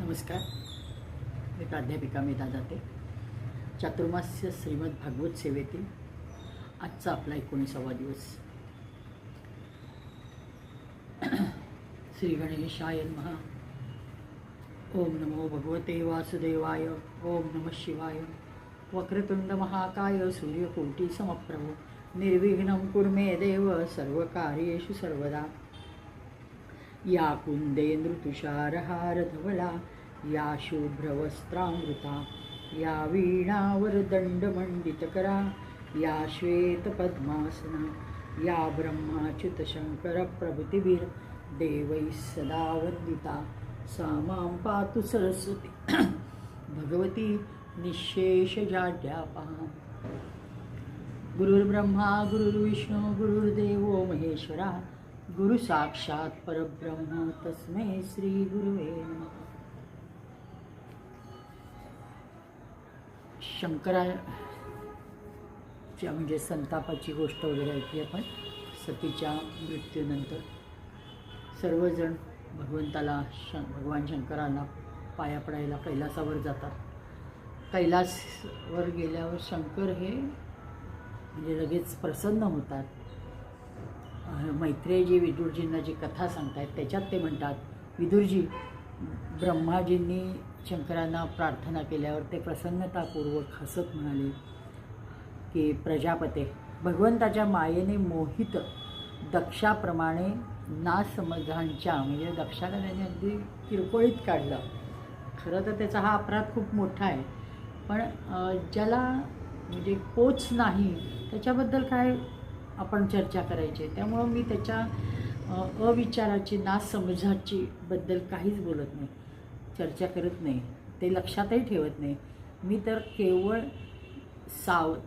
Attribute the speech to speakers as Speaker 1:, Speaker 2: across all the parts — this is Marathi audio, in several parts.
Speaker 1: नमस्कार. मी प्राध्यापिका मेधा जाते. चातुर्मास्य श्रीमद भागवत सेवेतील आजचा आपला 19वा दिवस. श्री गणेशाय नमः. ओम नमो भगवते वासुदेवाय. ओम नमः शिवाय. वक्रतुंड महाकाय सूर्यकोटि समप्रभ निर्विघ्नं कुरु मे देव सर्वकार्येषु सर्वदा. या कुंदेंद्रुतुषारहार धवला या शुभ्रवस्त्रामृता या वीणावरदंडमंडितकरा या श्वेतपद्मासना या ब्रह्माच्युतशंकरप्रभृतिभिर् देवैः सदा वन्दिता सा मां पातु सरस्वती भगवती निःशेषजाड्यापहा. गुरुर्ब्रह्मा गुरुर्विष्णू गुरुर्देवो महेश्वरा गुरु साक्षात परब्रह्म तस्मै श्री गुरुवे नमः. शंकराच्या म्हणजे संतापाची गोष्ट वगैरे ऐकली आपण. सतीच्या मृत्यूनंतर सर्वजण भगवंताला भगवान शंकराला पाया पडायला कैलासावर जातात. कैलासवर गेल्यावर शंकर हे म्हणजे लगेच प्रसन्न होतात. मैत्रेयी विदुरजींना जी कथा सांगतायत त्याच्यात ते म्हणतात, विदुरजी, ब्रह्माजींनी शंकरांना प्रार्थना केल्यावर ते प्रसन्नतापूर्वक हसत म्हणाले की प्रजापते, भगवंताच्या मायेने मोहित दक्षाप्रमाणे नासमजांच्या म्हणजे दक्षाला त्याने अगदी किरकोळीत काढलं. खरं तर त्याचा हा अपराध खूप मोठा आहे, पण ज्याला म्हणजे पोच नाही त्याच्याबद्दल काय आपण चर्चा करायची. त्यामुळं मी त्याच्या अविचाराची नासमजाची बद्दल काहीच बोलत नाही, चर्चा करत नाही, ते लक्षातही ठेवत नाही. मी तर केवळ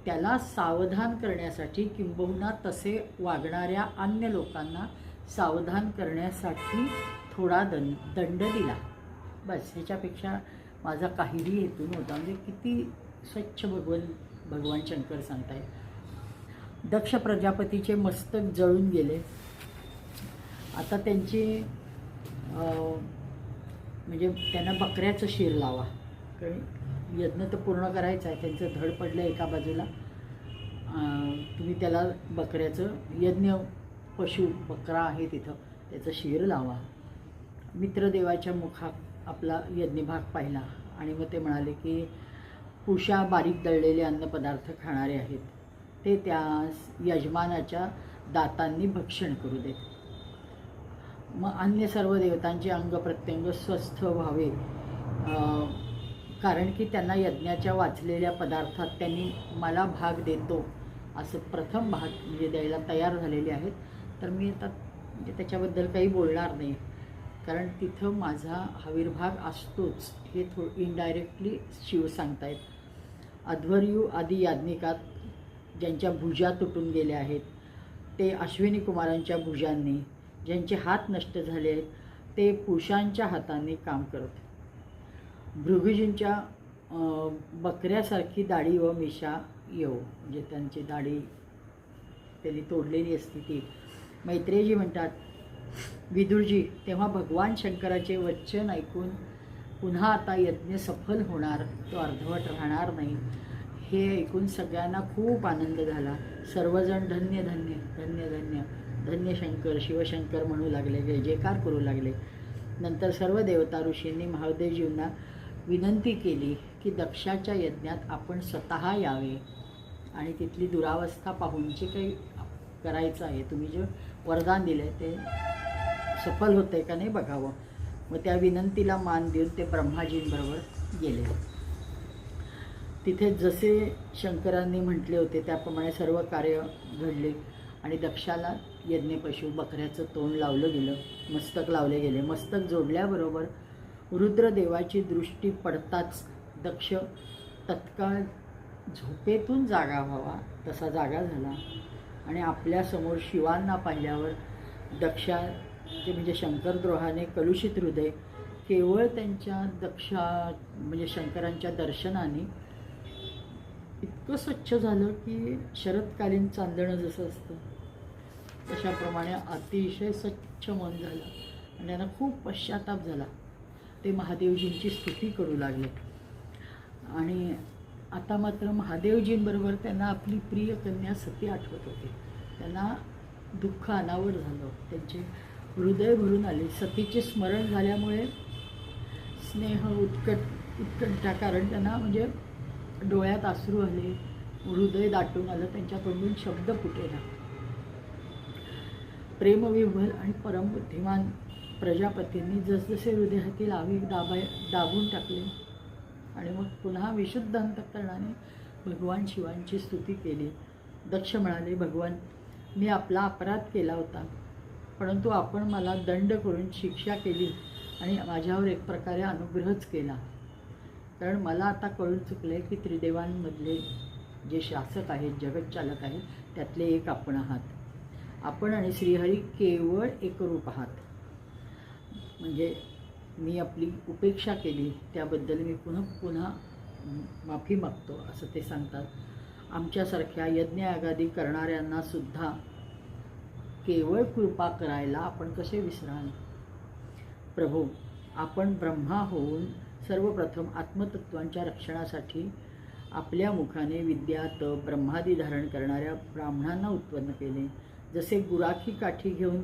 Speaker 1: त्याला सावधान करण्यासाठी किंबहुना तसे वागणाऱ्या अन्य लोकांना सावधान करण्यासाठी थोडा दंड दिला, बस. ह्याच्यापेक्षा माझा काहीही हेतू नव्हता. म्हणजे किती स्वच्छ भगवान शंकर सांगताय. दक्ष प्रजापतीचे मस्तक जळून गेले. आता त्यांची म्हणजे त्यांना बकऱ्याचं शिर लावा, कारण यज्ञ तर पूर्ण करायचं आहे. त्यांचं धड पडलं एका बाजूला. तुम्ही त्याला बकऱ्याचं यज्ञ पशु बकरा आहे तिथं त्याचं शिर लावा. मित्रदेवाच्या मुखात आपला यज्ञभाग पाहिला आणि मग ते म्हणाले की पुषा बारीक दळलेले अन्नपदार्थ खाणारे आहेत, ते त्या यजमानाच्या दातांनी भक्षण करू देत. मग अन्य सर्व देवतांचे अंग प्रत्यंग स्वस्थ व्हावे, कारण की त्यांना यज्ञाच्या वाचलेल्या पदार्थात त्यांनी मला भाग देतो असं प्रथम भाग म्हणजे द्यायला तयार झालेले आहेत. तर मी आता म्हणजे त्याच्याबद्दल काही बोलणार नाही, कारण तिथं माझा आविर्भाग असतोच हे इनडायरेक्टली शिव सांगतायत. अध्वर्यू आदी याज्ञिकात ज्यांच्या भुजा तुटून गेल्या आहेत, ते अश्विनी कुमारांच्या भुजांनी, ज्यांचे हात नष्ट झाले आहेत ते पुरुषांच्या हातांनी काम करत. भृगुजींच्या बकऱ्यासारखी दाढी व मिशा येऊ, म्हणजे त्यांची दाढी त्यांनी तोडलेली असती ती. मैत्रेयी म्हणतात, विदुरजी, तेव्हा भगवान शंकराचे वचन ऐकून पुन्हा आता यज्ञ सफल होणार, तो अर्धवट राहणार नाही, हे ऐकून सगळ्यांना खूप आनंद झाला. सर्वजण धन्य धन्य धन्य धन्य धन्य शंकर शिवशंकर म्हणू लागले, जय जयकार करू लागले. नंतर सर्व देवता ऋषींनी महादेवजींना विनंती केली की दक्षाच्या यज्ञात आपण स्वतः यावे आणि तिथली दुरावस्था पाहून जे काही करायचं आहे, तुम्ही जे वरदान दिलं आहे ते सफल होतं आहे का नाही बघावं. मग त्या विनंतीला मान देऊन ते ब्रह्माजींबरोबर गेले. तिथे जसे शंकरांनी म्हटले होते त्याप्रमाणे सर्व कार्य घडले आणि दक्षाला यज्ञपशु बकऱ्याचं तोंड लावलं गेलं, मस्तक लावले गेले. मस्तक जोडल्याबरोबर रुद्रदेवाची दृष्टी पडताच दक्ष तत्काळ झोपेतून जागा व्हावा तसा जागा झाला आणि आपल्यासमोर शिवांना पाहिल्यावर दक्षाचे म्हणजे शंकरद्रोहाने कलुषित हृदय केवळ त्यांच्या म्हणजे शंकरांच्या दर्शनाने इतकं स्वच्छ झालं की शरदकालीन चांदणं जसं असतं तशाप्रमाणे अतिशय स्वच्छ मन झालं आणि त्यांना खूप पश्चाताप झाला. ते महादेवजींची स्तुती करू लागले. आणि आता मात्र महादेवजींबरोबर त्यांना आपली प्रिय कन्या सती आठवत होती. त्यांना दुःख अनावर झालं, त्यांचे हृदय भरून आले. सतीचे स्मरण झाल्यामुळे स्नेह उत्कंठा, कारण त्यांना म्हणजे डोळ्यात अश्रू आले, हृदय दाटून आलं, त्यांच्या तोंडून शब्द फुटेना. प्रेमविह्वल आणि परमबुद्धिमान प्रजापतींनी जसजसे हृदयातील आवेग दाबून टाकले आणि मग पुन्हा विशुद्ध अंतःकरणाने भगवान शिवांची स्तुती केली. दक्ष म्हणाले, भगवान, मी आपला अपराध केला होता, परंतु आपण मला दंड करून शिक्षा केली आणि माझ्यावर एक प्रकारे अनुग्रहच केला. कारण मला आता कळून चुकले की त्रिदेवांमधले जे शासक आहेत, जगतचालक आहेत, त्यातले एक आपण आहात. आपण आणि श्रीहरी केवळ एकरूप आहात. म्हणजे मी आपली उपेक्षा केली त्याबद्दल मी पुन्हा माफी मागतो, असं ते सांगतात. आमच्यासारख्या यज्ञयागादी करणाऱ्यांना सुद्धा केवळ कृपा करायला आपण कसे विसराल? प्रभू, आपण ब्रह्मा होऊन सर्वप्रथम आत्मतत्वांच्या रक्षणासाठी आपल्या मुखाने विद्या, तप, ब्रह्मादी धारण करणाऱ्या ब्राह्मणांना उत्पन्न केले. जसे गुराखी काठी घेऊन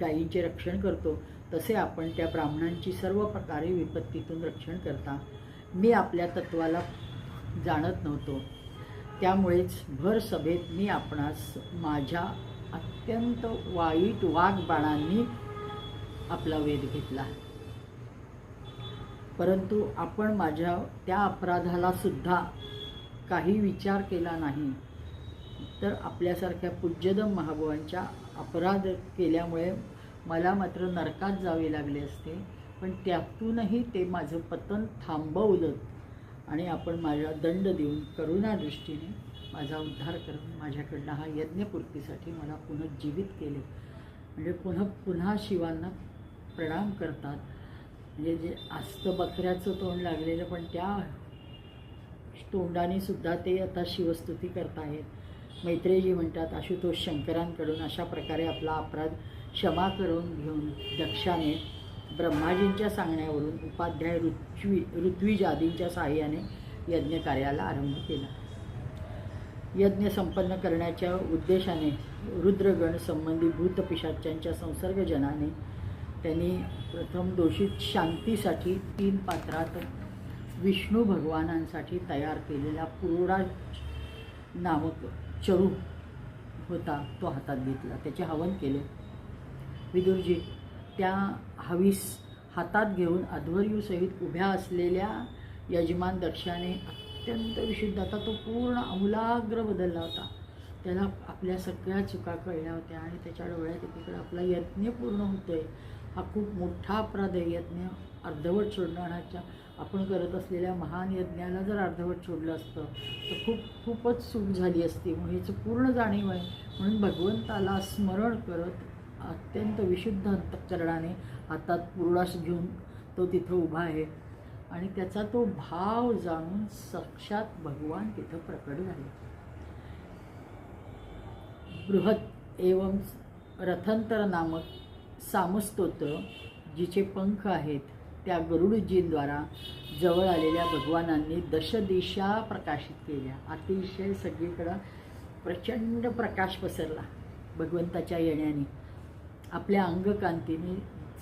Speaker 1: गायींचे रक्षण करतो, तसे आपण त्या ब्राह्मणांची सर्व प्रकारे विपत्तीतून रक्षण करता. मी आपल्या तत्वाला जाणत नव्हतो, त्यामुळेच भर सभेत मी आपणास माझ्या अत्यंत वाईट वाग्बाणांनी आपला वेध घेतला. परंतु आपण माझ्या त्या अपराधाला सुद्धा काही विचार केला नाही. तर आपल्यासारख्या पूज्यदम महाभावांच्या अपराध केल्यामुळे मला मात्र नरकात जावे लागले असते, पण त्यातूनही ते माझं पतन थांबवलं आणि आपण माझ्या दंड देऊन करुणादृष्टीने माझा उद्धार करून माझ्याकडनं हा यज्ञपूर्तीसाठी मला पुनर्जीवित केले. म्हणजे पुन्हा शिवांना प्रणाम करतात. म्हणजे जे असतं बकऱ्याचं तोंड लागलेलं, पण त्या तोंडाने सुद्धा ते आता शिवस्तुती करतायत. मैत्रेयजी म्हणतात, आशुतोष शंकरांकडून अशा प्रकारे आपला अपराध क्षमा करून घेऊन दक्षाने ब्रह्माजींच्या सांगण्यावरून उपाध्याय ऋत्विजादींच्या साहाय्याने यज्ञकार्याला आरंभ केला. यज्ञ संपन्न करण्याच्या उद्देशाने रुद्रगण संबंधी भूतपिशाच्यांच्या संसर्गजनाने त्यांनी प्रथम दोषित शांतीसाठी 3 पात्रात विष्णू भगवानांसाठी तयार केलेला पुरोराज नामक चरू होता, तो हातात घेतला, त्याचे हवन केले. विदुरजी त्या हवीस हातात घेऊन अध्वर्यूसहित उभ्या असलेल्या यजमान दक्षाने अत्यंत विशुद्ध, आता तो पूर्ण आमूलाग्र बदलला होता. त्याला आपल्या सगळ्या चुका कळल्या होत्या आणि त्याच्या डोळ्यात एकीकडे आपला यज्ञ पूर्ण होतोय. हा खूप मोठा अपराध आहे. यज्ञ अर्धवट सोडण्याच्या, आपण करत असलेल्या महान यज्ञाला जर अर्धवट सोडलं असतं तर खूपच चूक झाली असती. मग ह्याचं पूर्ण जाणीव आहे. म्हणून भगवंताला स्मरण करत अत्यंत विशुद्ध अंतःकरणाने हातात पुरोडास घेऊन तो तिथं उभा आहे आणि त्याचा तो भाव जाणून साक्षात भगवान तिथं प्रकट झाले. बृहत एवं रथंतर नामक सामस्तोत्र, जिचे पंख आहेत, त्या गरुडजींद्वारा जवळ आलेल्या भगवानांनी दशदिशा प्रकाशित केल्या. अतिशय सगळीकडं प्रचंड प्रकाश पसरला भगवंताच्या येण्याने. आपल्या अंगकांतीने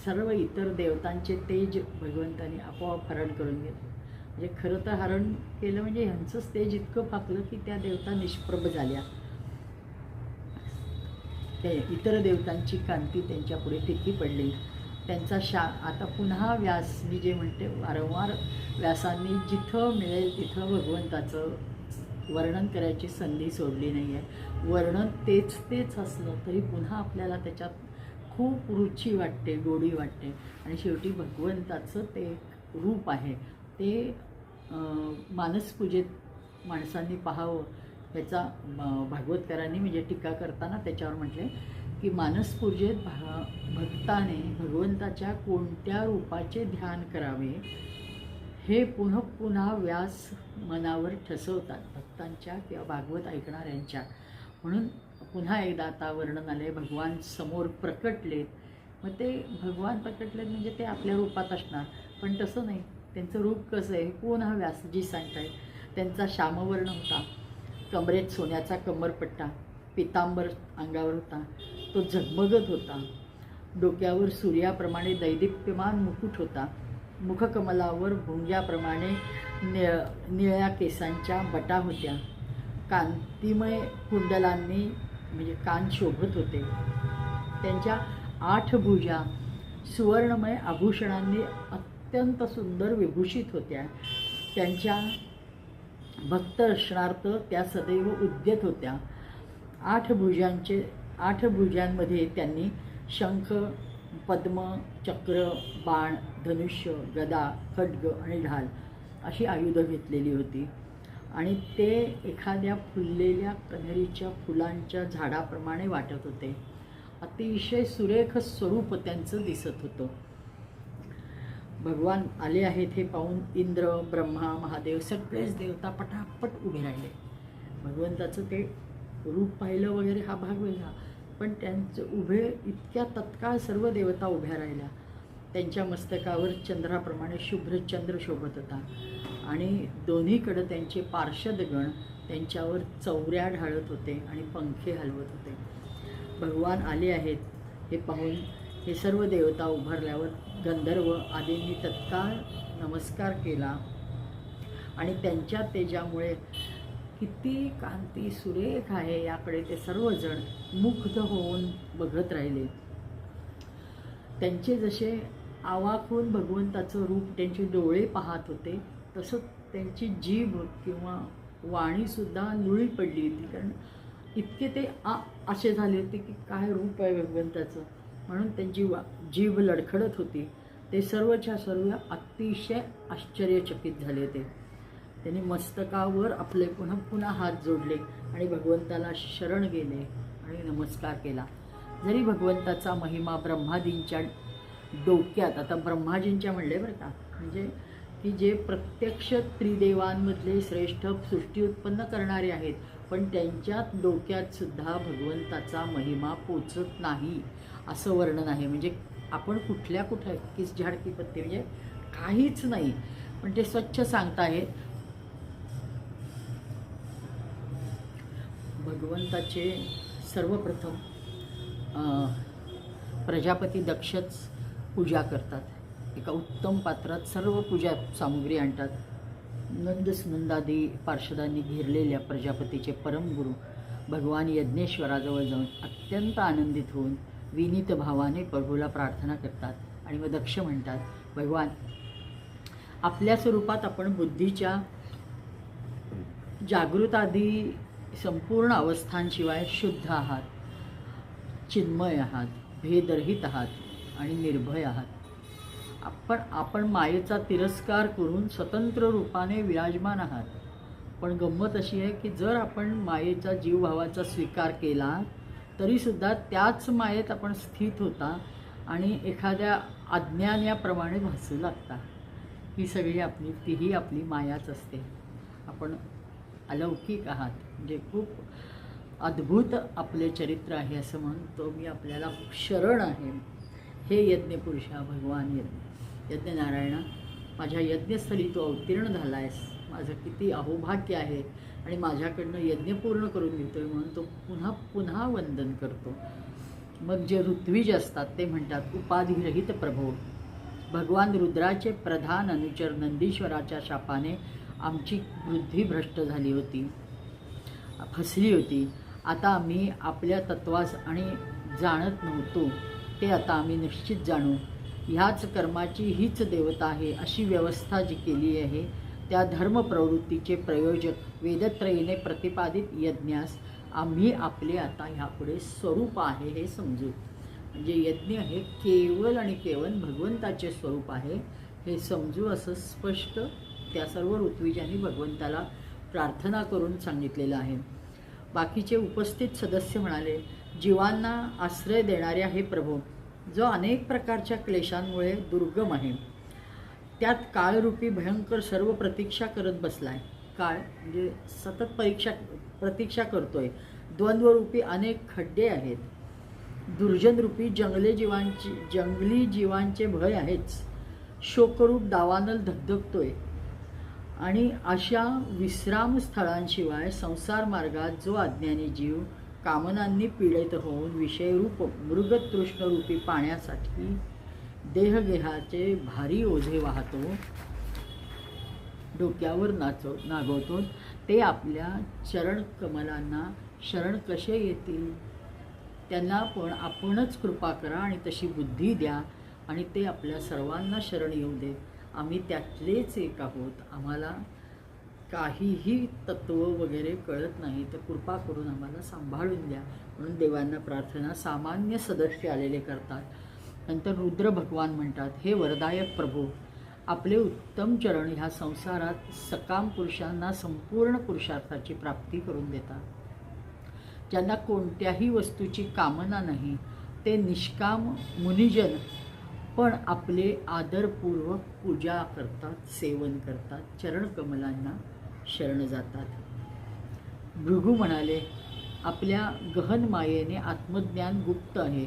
Speaker 1: सर्व इतर देवतांचे तेज भगवंतांनी आपोआप हरण करून घेतलं. म्हणजे खरं तर हरण केलं म्हणजे ह्यांचंच तेज इतकं फाकलं की त्या देवता निष्प्रभ झाल्या. ते इतर देवतांची कांती त्यांच्यापुढे फिकी पडली. त्यांचा आता पुन्हा व्यास, मी जे म्हणते वारंवार व्यासांनी जिथं मिळेल तिथं भगवंताचं वर्णन करायची संधी सोडली नाही आहे. वर्णन तेच असलं तरी पुन्हा आपल्याला त्याच्यात खूप रुची वाटते, गोडी वाटते. आणि शेवटी भगवंताचं ते रूप आहे, ते मानसपूजेत माणसांनी पाहावं. त्याचा भागवतकारांनी म्हणजे टीका करताना त्याच्यावर म्हटले की मानसपूजेत भक्ताने भगवंताच्या कोणत्या रूपाचे ध्यान करावे हे पुन्हा व्यास मनावर ठसवतात, भक्तांच्या किंवा भागवत ऐकणाऱ्यांच्या. म्हणून पुन्हा एकदा आता वर्णन आले, भगवान समोर प्रकटलेत. मग ते भगवान प्रकटले म्हणजे ते आपल्या रूपात असणार, पण तसं नाही. त्यांचं रूप कसं आहे, कोण हा व्यासजी सांगताय. त्यांचा श्यामवर्ण होता, कमरेत सोन्याचा कमरपट्टा, पितांबर अंगावर होता, तो झगमगत होता. डोक्यावर सूर्याप्रमाणे दैदिप्यमान मुकुट होता. मुखकमलावर भुंग्याप्रमाणे निळ्या केसांच्या बटा होत्या. कांतिमय कुंडलांनी म्हणजे कान शोभत होते. त्यांच्या 8 भुजा सुवर्णमय आभूषणांनी अत्यंत सुंदर विभूषित होत्या. त्यांच्या भक्त रक्षणार्थ त्या सदैव उद्यत होत्या. 8 भुजांमध्ये त्यांनी शंख, पद्म, चक्र, बाण, धनुष्य, गदा, खड्ग आणि ढाल अशी आयुधं घेतलेली होती. आणि ते एखाद्या फुललेल्या कन्हेरीच्या फुलांच्या झाडाप्रमाणे वाटत होते. अतिशय सुरेख स्वरूप त्यांचं दिसत होतं. भगवान आले आहेत हे पाहून इंद्र, ब्रह्मा, महादेव सगळेच देवता पटापट उभे राहिले. भगवंताचं ते रूप पाहिलं वगैरे हा भाग वेगळा, पण त्यांचं उभे इतक्या तत्काळ सर्व देवता उभ्या राहिल्या. त्यांच्या मस्तकावर चंद्राप्रमाणे शुभ्र चंद्र शोभत होता आणि दोन्हीकडं त्यांचे पार्षदगण त्यांच्यावर चौऱ्या ढाळत होते आणि पंखे हलवत होते. भगवान आले आहेत हे पाहून हे सर्व देवता उभारल्यावर गंधर्व आदींनी तत्काळ नमस्कार केला आणि त्यांच्या तेजामुळे किती कांती सुरेख आहे याकडे ते सर्वजण मुग्ध होऊन बघत राहिले. त्यांचे जसे आवाकून भगवंताचं रूप त्यांचे डोळे पाहत होते, तसं त्यांची जीभ किंवा वाणीसुद्धा लुळी पडली होती. कारण इतके ते असे झाले होते की काय रूप आहे भगवंताचं, म्हणून त्यांची जीभ लडखडत होती. ते सर्वच्या सर्व अतिशय आश्चर्यचकित झाले होते. त्यांनी मस्तकावर आपले पुन्हा पुन्हा हात जोडले आणि भगवंताला शरण गेले आणि नमस्कार केला. जरी भगवंताचा महिमा ब्रह्मादींच्या डोक्यात, आता ब्रह्माजींच्या म्हणले बरं का, म्हणजे की जे प्रत्यक्ष त्रिदेवांमधले श्रेष्ठ सृष्टी उत्पन्न करणारे आहेत, पण त्यांच्यात डोक्यात सुद्धा भगवंताचा महिमा पोचत नाही असं वर्णन आहे. म्हणजे आपण कुठे किस झाडकी पत्ते म्हणजे काहीच नाही, पण ते स्वच्छ सांगताहेत. भगवंताचे सर्वप्रथम प्रजापती दक्षच पूजा करतात. एका उत्तम पात्रात सर्व पूजा सामुग्री आणतात. नंदसनंदादी पार्षदांनी घेरलेल्या प्रजापतीचे परमगुरू भगवान यज्ञेश्वराजवळ जाऊन अत्यंत आनंदित होऊन विनीत भावाने प्रभूला प्रार्थना करतात. आणि मग दक्ष म्हणतात, भगवान आपल्या स्वरूपात आपण बुद्धीच्या जागृत आदी संपूर्ण अवस्थांशिवाय शुद्ध आहात, चिन्मय आहात, भेदरहित आहात आणि निर्भय आहात. आपण मायेचा तिरस्कार करून स्वतंत्र रूपाने विराजमान आहात. पण गंमत अशी आहे की जर आपण मायेचा जीवभावाचा स्वीकार केला तरीसुद्धा त्याच मायेत आपण स्थित होता आणि एखाद्या अज्ञानाप्रमाणे भासू लागता. ही सगळी तीही आपली मायाच असते. आपण अलौकिक आहात, म्हणजे खूप अद्भुत आपले चरित्र आहे असं म्हणतो मी आपल्याला शरण आहे. हे यज्ञपुरुषा भगवान यज्ञनारायणा, माझ्या यज्ञस्थळी तू अवतीर्ण झाला आहेस. माझं किती अहोभाग्य आहे आणि माझ्याकडनं यज्ञ पूर्ण करून घेतोय म्हणून तो पुन्हा पुन्हा वंदन करतो. मग जे ऋत्विज असतात ते म्हणतात, उपाधिरहित प्रभो, भगवान रुद्राचे प्रधान अनुचर नंदीश्वराच्या शापाने आमची बुद्धी भ्रष्ट झाली होती, फसली होती. आता आम्ही आपल्या तत्वास आणि जाणत नव्हतो ते आता आम्ही निश्चित जाणू. ह्याच कर्माची हीच देवता आहे अशी व्यवस्था जी केली आहे त्या धर्मप्रवृत्तीचे प्रयोजक वेदत्रयीने प्रतिपादित यज्ञास आम्ही आपले आता ह्यापुढे स्वरूप आहे हे समजू. म्हणजे यज्ञ हे केवळ आणि केवळ भगवंताचे स्वरूप आहे हे समजू असं स्पष्ट त्या सर्व ऋत्विजांनी भगवंताला प्रार्थना करून सांगितलेलं आहे. बाकीचे उपस्थित सदस्य म्हणाले, जीवांना आश्रय देणाऱ्या हे प्रभू, जो अनेक प्रकारच्या क्लेशांमुळे दुर्गम आहे, त्यात काळरूपी भयंकर सर्व प्रतीक्षा करत बसलाय. काळ म्हणजे सतत प्रतीक्षा करतोय. द्वंद्वरूपी अनेक खड्डे आहेत. दुर्जनरूपी जंगली जीवांचे भय आहेच. शोकरूप दावानल धगधगतोय आणि अशा विश्राम स्थळांशिवाय संसार मार्गात जो अज्ञानी जीव कामनांनी पीडित होऊन विषयरूप मृगतृष्णरूपी पाण्यासाठी देहगेहाचे भारी ओझे वाहतो, डोक्यावर नागवतो, ते आपल्या चरण कमलांना शरण कसे येतील? त्यांना पण आपणच कृपा करा आणि तशी बुद्धी द्या आणि ते आपल्या सर्वांना शरण येऊ देत. आम्ही त्यातलेच एक आहोत, आम्हाला काहीही तत्व वगैरे कळत नाही, तर कृपा करून आम्हाला सांभाळून द्या म्हणून देवांना प्रार्थना सामान्य सदस्य आलेले करतात. नंतर रुद्र भगवान म्हणतात, हे वरदायक प्रभू, आपले उत्तम चरण ह्या संसारात सकाम पुरुषांना संपूर्ण पुरुषार्थाची प्राप्ती करून देतात. ज्यांना कोणत्याही वस्तूची कामना नाही ते निष्काम मुनिजन पण आपले आदरपूर्वक पूजा करतात, सेवन करतात, चरणकमलांना शरण जातात. भृगू म्हणाले, आपल्या गहन मायेने आत्मज्ञान गुप्त आहे,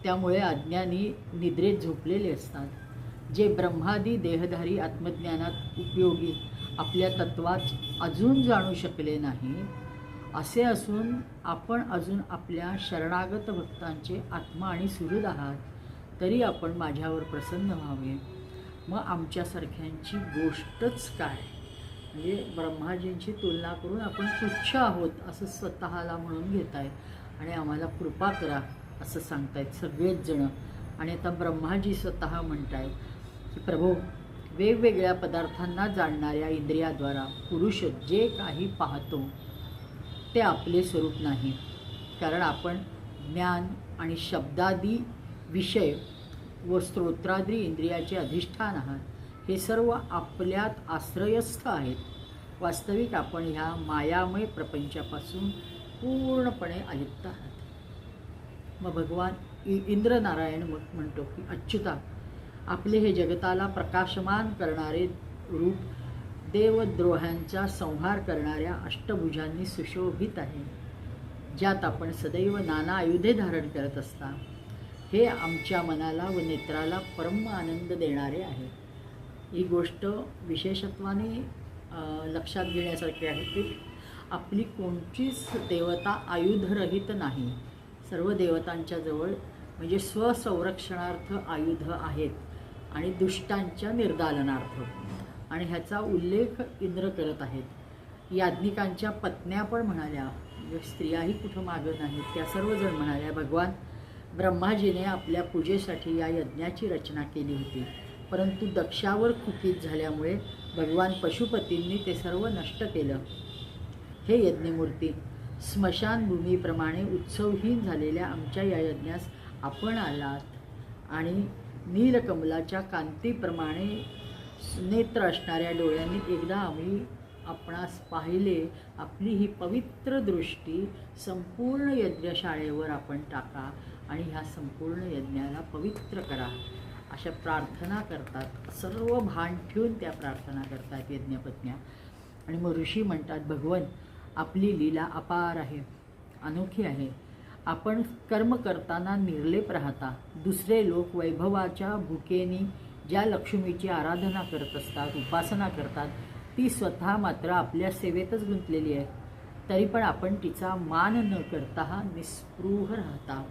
Speaker 1: त्यामुळे अज्ञानी निद्रेत झोपलेले असतात. जे ब्रह्मादी देहधारी आत्मज्ञानात उपयोगी आपल्या तत्वात अजून जाणू शकले नाही, असे असून आपण अजून आपल्या शरणागत भक्तांचे आत्मा आणि सुहृद आहात, तरी आपण माझ्यावर प्रसन्न व्हावे. मग आमच्यासारख्यांची गोष्टच काय? म्हणजे ब्रह्माजींची तुलना करून आपण तुच्छ आहोत असं स्वतःला म्हणून घेत आहे आणि आम्हाला कृपा करा असं सांगतायत सगळेच जण. आणि आता ब्रह्माजी स्वतः म्हणतायत की प्रभू, वेगवेगळ्या पदार्थांना जाणणाऱ्या इंद्रियाद्वारा पुरुष जे काही पाहतो ते आपले स्वरूप नाही, कारण आपण ज्ञान आणि शब्दादी विषय व स्तोत्रादी इंद्रियाचे अधिष्ठान आहात. हे सर्व आपल्यात आश्रयस्थ आहेत. वास्तविक आपण ह्या मायामय प्रपंचापासून पूर्णपणे अलिप्त आहात. मग भगवान इंद्रनारायण म्हणतो की अच्युता, आपले हे जगताला प्रकाशमान करणारे रूप देवद्रोहांचा संहार करणाऱ्या अष्टभुजांनी सुशोभित आहे, ज्यात आपण सदैव नाना आयुधे धारण करत असता. हे आमच्या मनाला व नेत्राला परम आनंद देणारे आहे. ही गोष्ट विशेषत्वाने लक्षात घेण्यासारखी आहे की आपली कोणतीच देवता आयुधरहित नाही. सर्व देवतांच्या जवळ म्हणजे स्वसंरक्षणार्थ आयुध आहेत आणि दुष्टांच्या निर्दालनार्थ. आणि ह्याचा उल्लेख इंद्र करत आहेत. याज्ञिकांच्या पत्न्या पण म्हणाल्या, म्हणजे स्त्रियाही कुठं मागं नाहीत, त्या सर्वजण म्हणाल्या, भगवान ब्रह्माजीने आपल्या पूजेसाठी या यज्ञाची रचना केली होती, परंतु दक्षावर कुपित झाल्यामुळे भगवान पशुपतींनी ते सर्व नष्ट केलं. हे यज्ञमूर्ती, स्मशानभूमीप्रमाणे उत्सवहीन झालेल्या आमच्या या यज्ञास आपण आलात आणि नीलकमलाच्या कांतीप्रमाणे नेत्र असणाऱ्या डोळ्यांनी एकदा आम्ही आपणास पाहिले. आपली ही पवित्र दृष्टी संपूर्ण यज्ञशाळेवर आपण टाका आणि ह्या संपूर्ण यज्ञाला पवित्र करा, अशा प्रार्थना करतात. सर्व भान ठेवून त्या प्रार्थना करतात यज्ञपत्न्या. आणि मग ऋषी म्हणतात, भगवन, आपली लीला अपार आहे, अनोखी आहे. आपण कर्म करताना निर्लेप राहता. दुसरे लोक वैभवाच्या भुकेनी ज्या लक्ष्मीची आराधना करत असतात, उपासना करतात, ती स्वतः मात्र आपल्या सेवेतच गुंतलेली आहे. तरी पण आपण तिचा मान न करता निस्पृह राहता.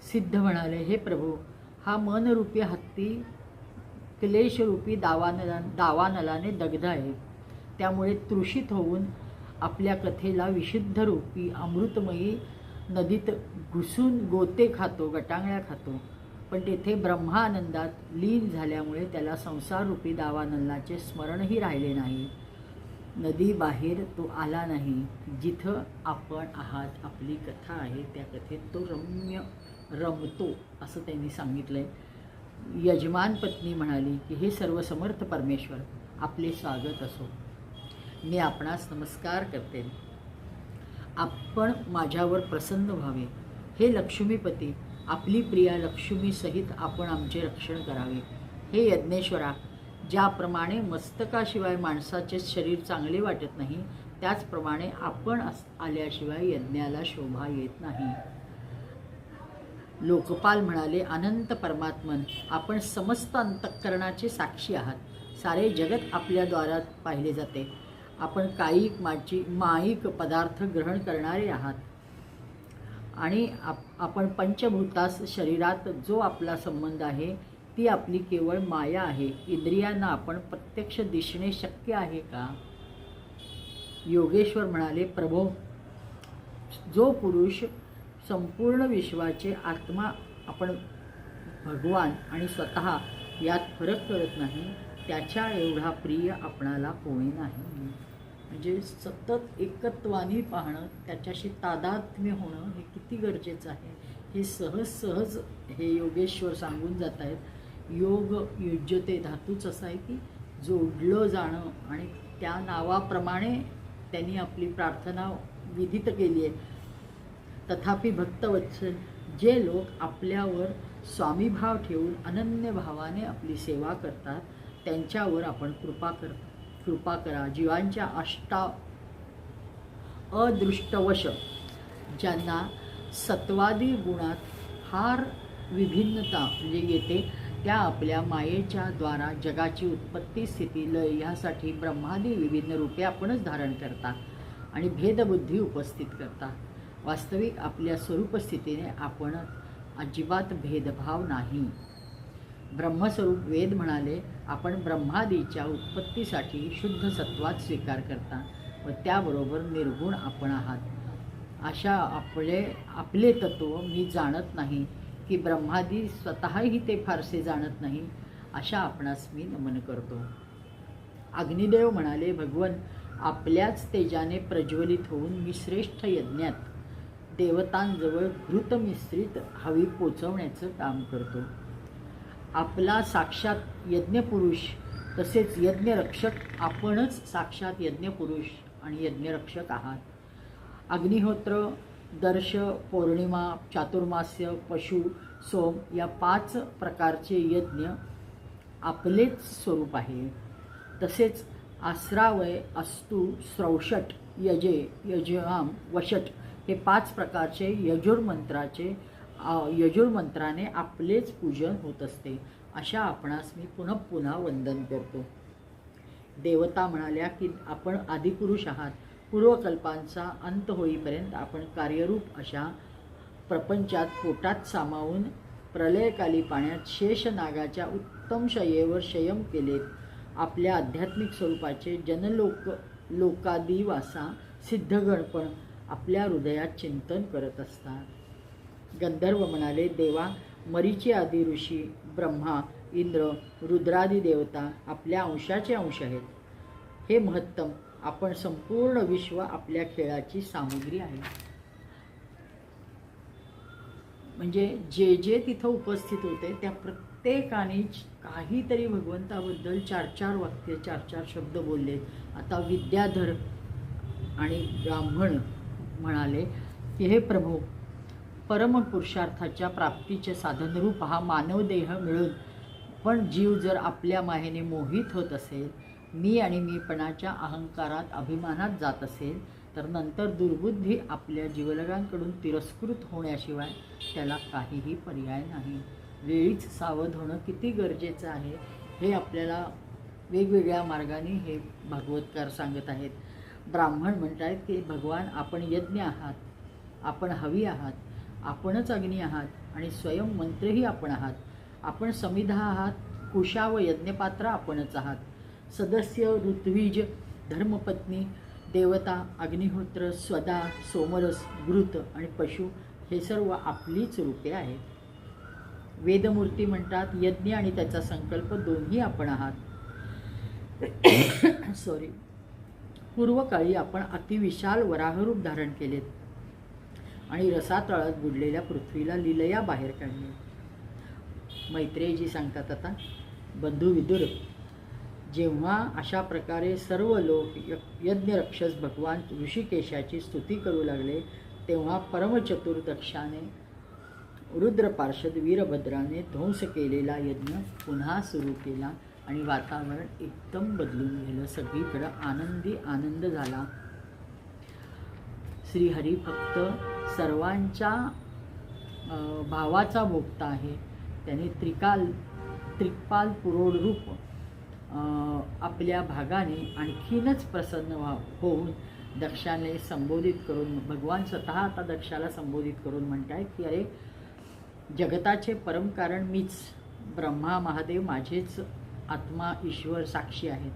Speaker 1: सिद्ध म्हणाले, हे प्रभू, हा मनरूपी हत्ती क्लेशरूपी दावानलाने दग्ध आहे. त्यामुळे तृषित होऊन आपल्या कथेला विशुद्ध रूपी अमृतमयी नदीत घुसून गोते खातो, गटांगळ्या खातो. पण तेथे ब्रह्मानंदात लीन झाल्यामुळे त्याला संसाररूपी दावानलाचे स्मरणही राहिले नाही. नदीबाहेर तो आला नाही. जिथं आपण आहात, आपली कथा आहे, त्या कथेत तो रमतो असं त्यांनी सांगितलं आहे. यजमान पत्नी म्हणाली की हे सर्व समर्थ परमेश्वर, आपले स्वागत असो. मी आपणास नमस्कार करते. आपण माझ्यावर प्रसन्न व्हावे. हे लक्ष्मीपती, आपली प्रिया लक्ष्मी सहित आपण आमचे रक्षण करावे. हे यज्ञेश्वरा, ज्याप्रमाणे मस्तकाशिवाय माणसाचे शरीर चांगले वाटत नाही, त्याचप्रमाणे आपण आल्याशिवाय यज्ञाला शोभा येत नाही. लोकपाल म्हणाले, अनंत परमात्मन, आपण समस्त अंतःकरणाचे साक्षी आहात. सारे जगत आपल्या द्वारात पाहिले जाते. आपण कायिक माईक पदार्थ ग्रहण करणारे आहात आणि आपण पंचभूतास शरीरात जो आपला संबंध आहे ती आपली केवळ माया आहे. इंद्रियांना आपण प्रत्यक्ष दिसणे शक्य आहे का? योगेश्वर म्हणाले, प्रभो, जो पुरुष संपूर्ण विश्वाचे आत्मा आपण भगवान आणि स्वतः यात फरक करत नाही, त्याच्या एवढा प्रिय आपणाला कोणी नाही. म्हणजे सतत एकत्वाने पाहणं, त्याच्याशी तादात्म्य होणं हे किती गरजेचं आहे हे सहज हे योगेश्वर सांगून जात आहेत. योग युज्यते धातूच असा आहे की जोडलं जाणं आणि त्या नावाप्रमाणे त्यांनी आपली प्रार्थना विधित केली आहे. तथापि भक्तवत्सल, जे लोक आपल्यावर स्वामीभाव ठेवून अनन्य भावाने आपली सेवा करतात त्यांच्यावर आपण कृपा करा. जीवांच्या अदृष्टवश ज्यांना सत्वादी गुणात फार विभिन्नता म्हणजे येते, त्या आपल्या मायेच्या द्वारा जगाची उत्पत्ती, स्थिती, लय ह्यासाठी ब्रह्मादी विभिन्न रूपे आपणच धारण करता आणि भेदबुद्धी उपस्थित करता. वास्तविक आपल्या स्वरूपस्थितीने आपण अजिबात भेदभाव नाही. ब्रह्मस्वरूप वेद म्हणाले, आपण ब्रह्मादीच्या उत्पत्तीसाठी शुद्ध सत्वात स्वीकार करता व त्याबरोबर निर्गुण आपण आहात. अशा आपले तत्व मी जाणत नाही की ब्रह्मादी स्वतःही ते फारसे जाणत नाही, अशा आपणास मी नमन करतो. अग्निदेव म्हणाले, भगवन, आपल्याच तेजाने प्रज्वलित होऊन मी श्रेष्ठ यज्ञात देवतांजवळ घृत मिश्रित हवी पोचवण्याचं काम करतो. आपला साक्षात यज्ञपुरुष तसेच यज्ञरक्षक आपणच साक्षात यज्ञपुरुष आणि यज्ञरक्षक आहात. अग्निहोत्र, दर्श, पौर्णिमा, चातुर्मास्य, पशु, सोम या 5 प्रकारचे यज्ञ आपलेच स्वरूप आहे. तसेच आश्रावय, अस्तु, श्रौषट, यजे, यजुआम, वषट हे 5 प्रकारचे यजुर्मंत्राने आपलेच पूजन होत असते. अशा आपणास मी पुन्हा पुन्हा वंदन करतो. देवता म्हणाल्या की आपण आदिपुरुष आहात. पूर्वकल्पांचा अंत होईपर्यंत आपण कार्यरूप अशा प्रपंचात पोटात सामावून प्रलयकाली पाण्यात शेषनागाच्या उत्तम शयेवर शयन केलेत. आपल्या आध्यात्मिक स्वरूपाचे लोकादिवासा सिद्धगणपण आपल्या हृदयात चिंतन करत असतात. गंधर्व म्हणाले, देवा, मरीची आदी ऋषी, ब्रह्मा, इंद्र, रुद्रादी देवता आपल्या अंशाचे अंश आहेत. हे महत्तम, आपण संपूर्ण विश्व आपल्या खेळाची सामुग्री आहे. म्हणजे जे तिथं उपस्थित होते त्या प्रत्येकाने काहीतरी भगवंताबद्दल 4 वाक्य 4 शब्द बोलले. आता विद्याधर आणि ब्राह्मण म्हणाले की हे प्रभू, परमपुरुषार्थाच्या प्राप्तीचे साधनरूप हा मानवदेह मिळून पण जीव जर आपल्या मायेने मोहित होत असेल, मी आणि मीपणाच्या अहंकारात अभिमानात जात असेल, तर नंतर दुर्बुद्धी आपल्या जीवलगांकडून तिरस्कृत होण्याशिवाय त्याला काहीही पर्याय नाही. वेळीच सावध होणं किती गरजेचं आहे हे आपल्याला वेगवेगळ्या मार्गाने हे भागवतकार सांगत आहेत. ब्राह्मण म्हणतात की भगवान, आपण यज्ञ आहात, आपण हवी आहात, आपणच अग्नी आहात आणि स्वयं मंत्रही आपण आहात. आपण समिधा आहात, कुशा व यज्ञपात्र आपणच आहात. सदस्य, ऋत्विज, धर्मपत्नी, देवता, अग्निहोत्र, स्वदा, सोमरस, घृत आणि पशु हे सर्व आपलीच रूपे आहेत. वेदमूर्ती म्हणतात, यज्ञ आणि त्याचा संकल्प दोन्ही आपण आहात. पूर्वकाळी आपण अतिविशाल वराहरूप धारण केलेत आणि रसातळात बुडलेल्या पृथ्वीला लीलया बाहेर काढले. मैत्रेयजी सांगतात, आता बंधू विदुर, जेव्हा अशा प्रकारे सर्व लोक यज्ञरक्षस भगवान ऋषिकेशाची स्तुती करू लागले, तेव्हा परमचतुर दक्षाने रुद्रपार्षद वीरभद्राने ध्वंस केलेला यज्ञ पुन्हा सुरू केला आणि वातावरण एकदम बदलून गेलं. सगळीकडं आनंद झाला. श्रीहरी फक्त सर्वांच्या भावाचा भोगता आहे. त्याने त्रिपाल पुरोड रूप आपल्या भागाने आणखीनच प्रसन्न होऊन दक्षाने संबोधित करून, भगवान स्वतः आता दक्षाला संबोधित करून म्हणतायत की अरे, जगताचे परमकारण मीच, ब्रह्मा महादेव माझेच आत्मा ईश्वर साक्षी आहेत.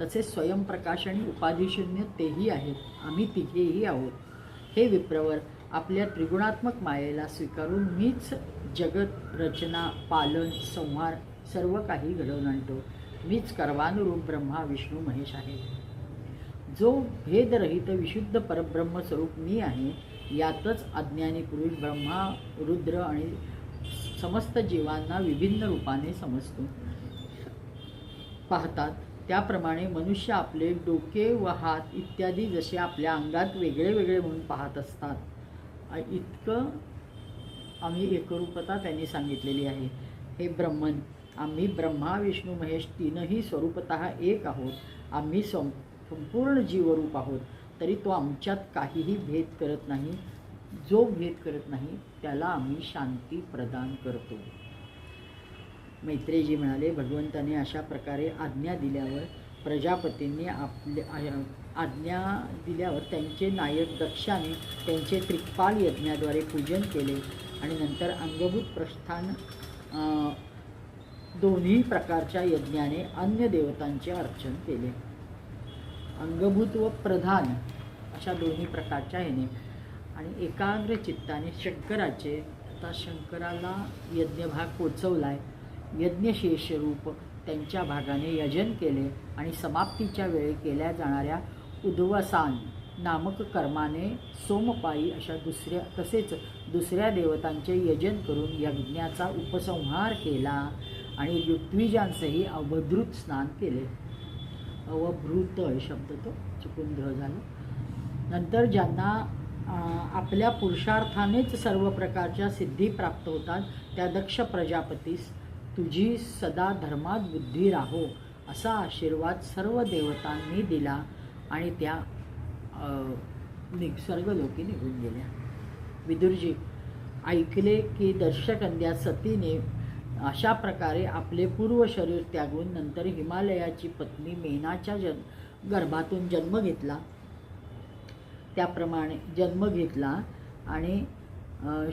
Speaker 1: तसेच स्वयंप्रकाश आणि उपाधिशून्य तेही आहेत. आम्ही तिघेही आहोत. हे विप्रवर, आपल्या त्रिगुणात्मक मायेला स्वीकारून मीच जगत रचना, पालन, संहार सर्व काही घडवून आणतो. मीच कर्वानुरूप ब्रह्मा विष्णू महेश आहे. जो भेदरहित विशुद्ध परब्रह्म स्वरूप मी आहे, यातच अज्ञानी पुरुष ब्रह्मा, रुद्र आणि समस्त जीवांना विभिन्न रूपाने समजतो पाहतात. त्याप्रमाणे मनुष्य आपले डोके व हात इत्यादी जसे आपल्या अंगात वेगळे वेगळे म्हणून पाहत असतात, इतकं आम्ही एकरूपता त्यांनी सांगितलेली आहे. हे ब्रह्मन, आम्ही ब्रह्मा विष्णू महेश तीनही स्वरूपतः एक आहोत. आम्ही संपूर्ण जीवरूप आहोत. तरी तो आमच्यात काहीही भेद करत नाही. जो भेद करत नाही त्याला आम्ही शांती प्रदान करतो. मैत्रेयजी म्हणाले, भगवंताने अशा प्रकारे आज्ञा दिल्यावर प्रजापतींनी आज्ञा दिल्यावर त्यांचे नायक दक्षाने त्यांचे त्रिपाल यज्ञाद्वारे पूजन केले आणि नंतर अंगभूत प्रस्थान दोन्ही प्रकारच्या यज्ञाने अन्य देवतांचे अर्चन केले. अंगभूत व प्रधान अशा दोन्ही प्रकारच्या ह्याने आणि एकाग्र चित्ताने शंकराचे, आता शंकराला यज्ञभाग पोचवलाय, यज्ञशेष रूप त्यांच्या भागाने यजन केले आणि समाप्तीच्या वेळी केल्या जाणाऱ्या उद्वसान नामक कर्माने सोमपायी अशा तसेच दुसऱ्या देवतांचे यजन करून यज्ञाचा उपसंहार केला आणि ऋत्विजांसही अवधृत स्नान केले. अवभृत शब्द तो चुकून ग्रह झाला. नंतर ज्यांना आपल्या पुरुषार्थानेच सर्व प्रकारच्या सिद्धी प्राप्त होतात, त्या दक्ष प्रजापतीस तुझी सदा धर्मात बुद्धी राहो असा आशीर्वाद सर्व देवतांनी दिला आणि त्या स्वर्गलोकी निघून गेल्या. विदुरजी ऐकले की दर्शकंद्या सतीने अशा प्रकारे आपले पूर्व शरीर त्यागून नंतर हिमालयाची पत्नी मेनाच्या गर्भातून जन्म घेतला. त्याप्रमाणे जन्म घेतला आणि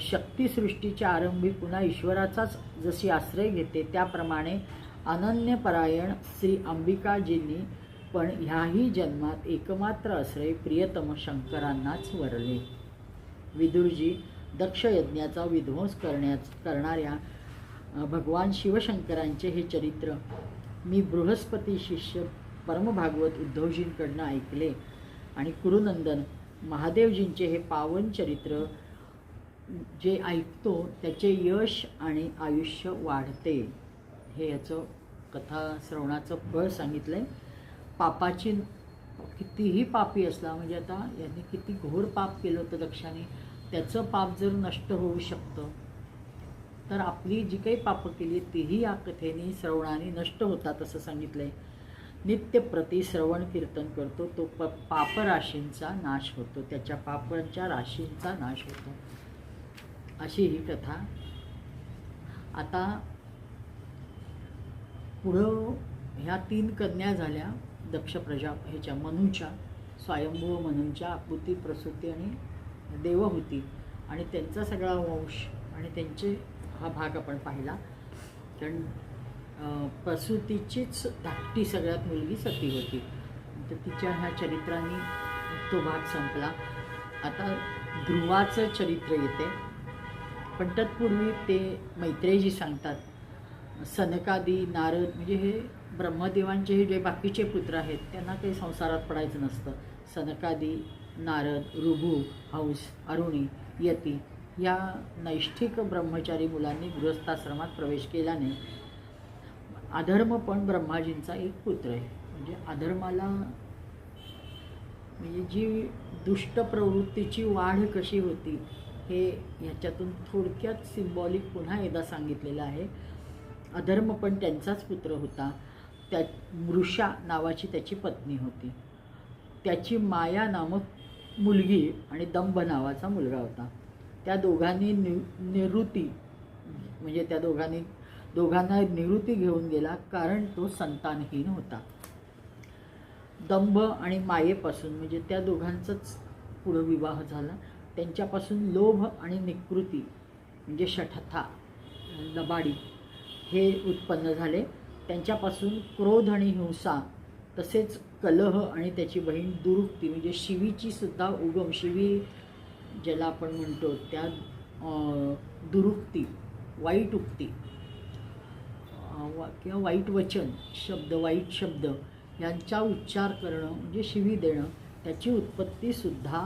Speaker 1: शक्तिसृष्टीच्या आरंभी पुन्हा ईश्वराचाच जशी आश्रय घेते, त्याप्रमाणे अनन्यपरायण श्री अंबिकाजींनी पण ह्याही जन्मात एकमात्र आश्रय प्रियतम शंकरांनाच वरले. विदुरजी, दक्ष यज्ञाचा विध्वंस करणाऱ्या भगवान शिवशंकरांचे हे चरित्र मी बृहस्पती शिष्य परमभागवत उद्धवजींकडनं ऐकले आणि कुरुनंदन महादेवजींचे हे पावन चरित्र जे ऐकतो त्याचे यश आणि आयुष्य वाढते. हे याचं कथा श्रवणाचं फळ सांगितलं आहे. पापाची कितीही पापी असला, म्हणजे आता यांनी किती घोर पाप केलं होतं दक्षाने, त्याचं पाप जर नष्ट होऊ शकतं तर आपली जी काही पापं केली तीही या कथेने श्रवणाने नष्ट होतात असं सांगितलं आहे. नित्य प्रति श्रवण कीर्तन करतो तो पापराशींचा नाश होतो, त्याच्या पापांच्या राशींचा नाश होतो, अशी ही कथा. आता पुढं ह्या 3 कन्या झाल्या दक्ष ह्याच्या मनुच्या, स्वयंभू मनुच्या, आकृती, प्रसूती आणि देवहूती, आणि त्यांचा सगळा वंश आणि त्यांचे हा भाग आपण पाहिला. कारण प्रसूतीचीच धाकटी सगळ्यात मुलगी सती होती, तर तिच्या ह्या चरित्रांनी तो भाग संपला. आता ध्रुवाचं चरित्र येते, पण तत्पूर्वी ते मैत्रेयजी सांगतात सनकादी, नारद, म्हणजे हे ब्रह्मदेवांचे हे जे बाकीचे पुत्र आहेत त्यांना काही संसारात पडायचं नसतं. सनकादी, नारद, ऋभू, हंस, अरुणी, यती या नैष्ठिक ब्रह्मचारी मुलांनी गृहस्थाश्रमात प्रवेश केल्याने अधर्म पण ब्रह्माजींचा एक पुत्र आहे. म्हणजे अधर्माला, म्हणजे जी दुष्ट प्रवृत्तीची वाढ कशी होती हे ह्याच्यातून थोडक्यात सिम्बॉलिक पुन्हा एकदा सांगितलेलं आहे. अधर्म पण त्यांचाच पुत्र होता. त्या मृषा नावाची त्याची पत्नी होती, त्याची माया नामक मुलगी आणि दंभ नावाचा मुलगा होता. त्या दोघांनी निवृत्ती म्हणजे त्या दोघांना निवृत्ती घेऊन गेला, कारण तो संतानहीन होता. दंभ आणि मायेपासून म्हणजे त्या दोघांचाच पुढं विवाह झाला. त्यांच्यापासून लोभ आणि निकृती म्हणजे शठथा लबाडी हे उत्पन्न झाले. त्यांच्यापासून क्रोध आणि हिंसा तसेच कलह आणि त्याची बहीण दुरुक्ती म्हणजे शिवीची सुद्धा उगम, शिवी ज्याला आपण म्हणतो त्या दुरुक्ती, वाईट उक्ती किंवा वाईट वचन शब्द, वाईट शब्द यांचा उच्चार करणं म्हणजे शिवी देणं, त्याची उत्पत्तीसुद्धा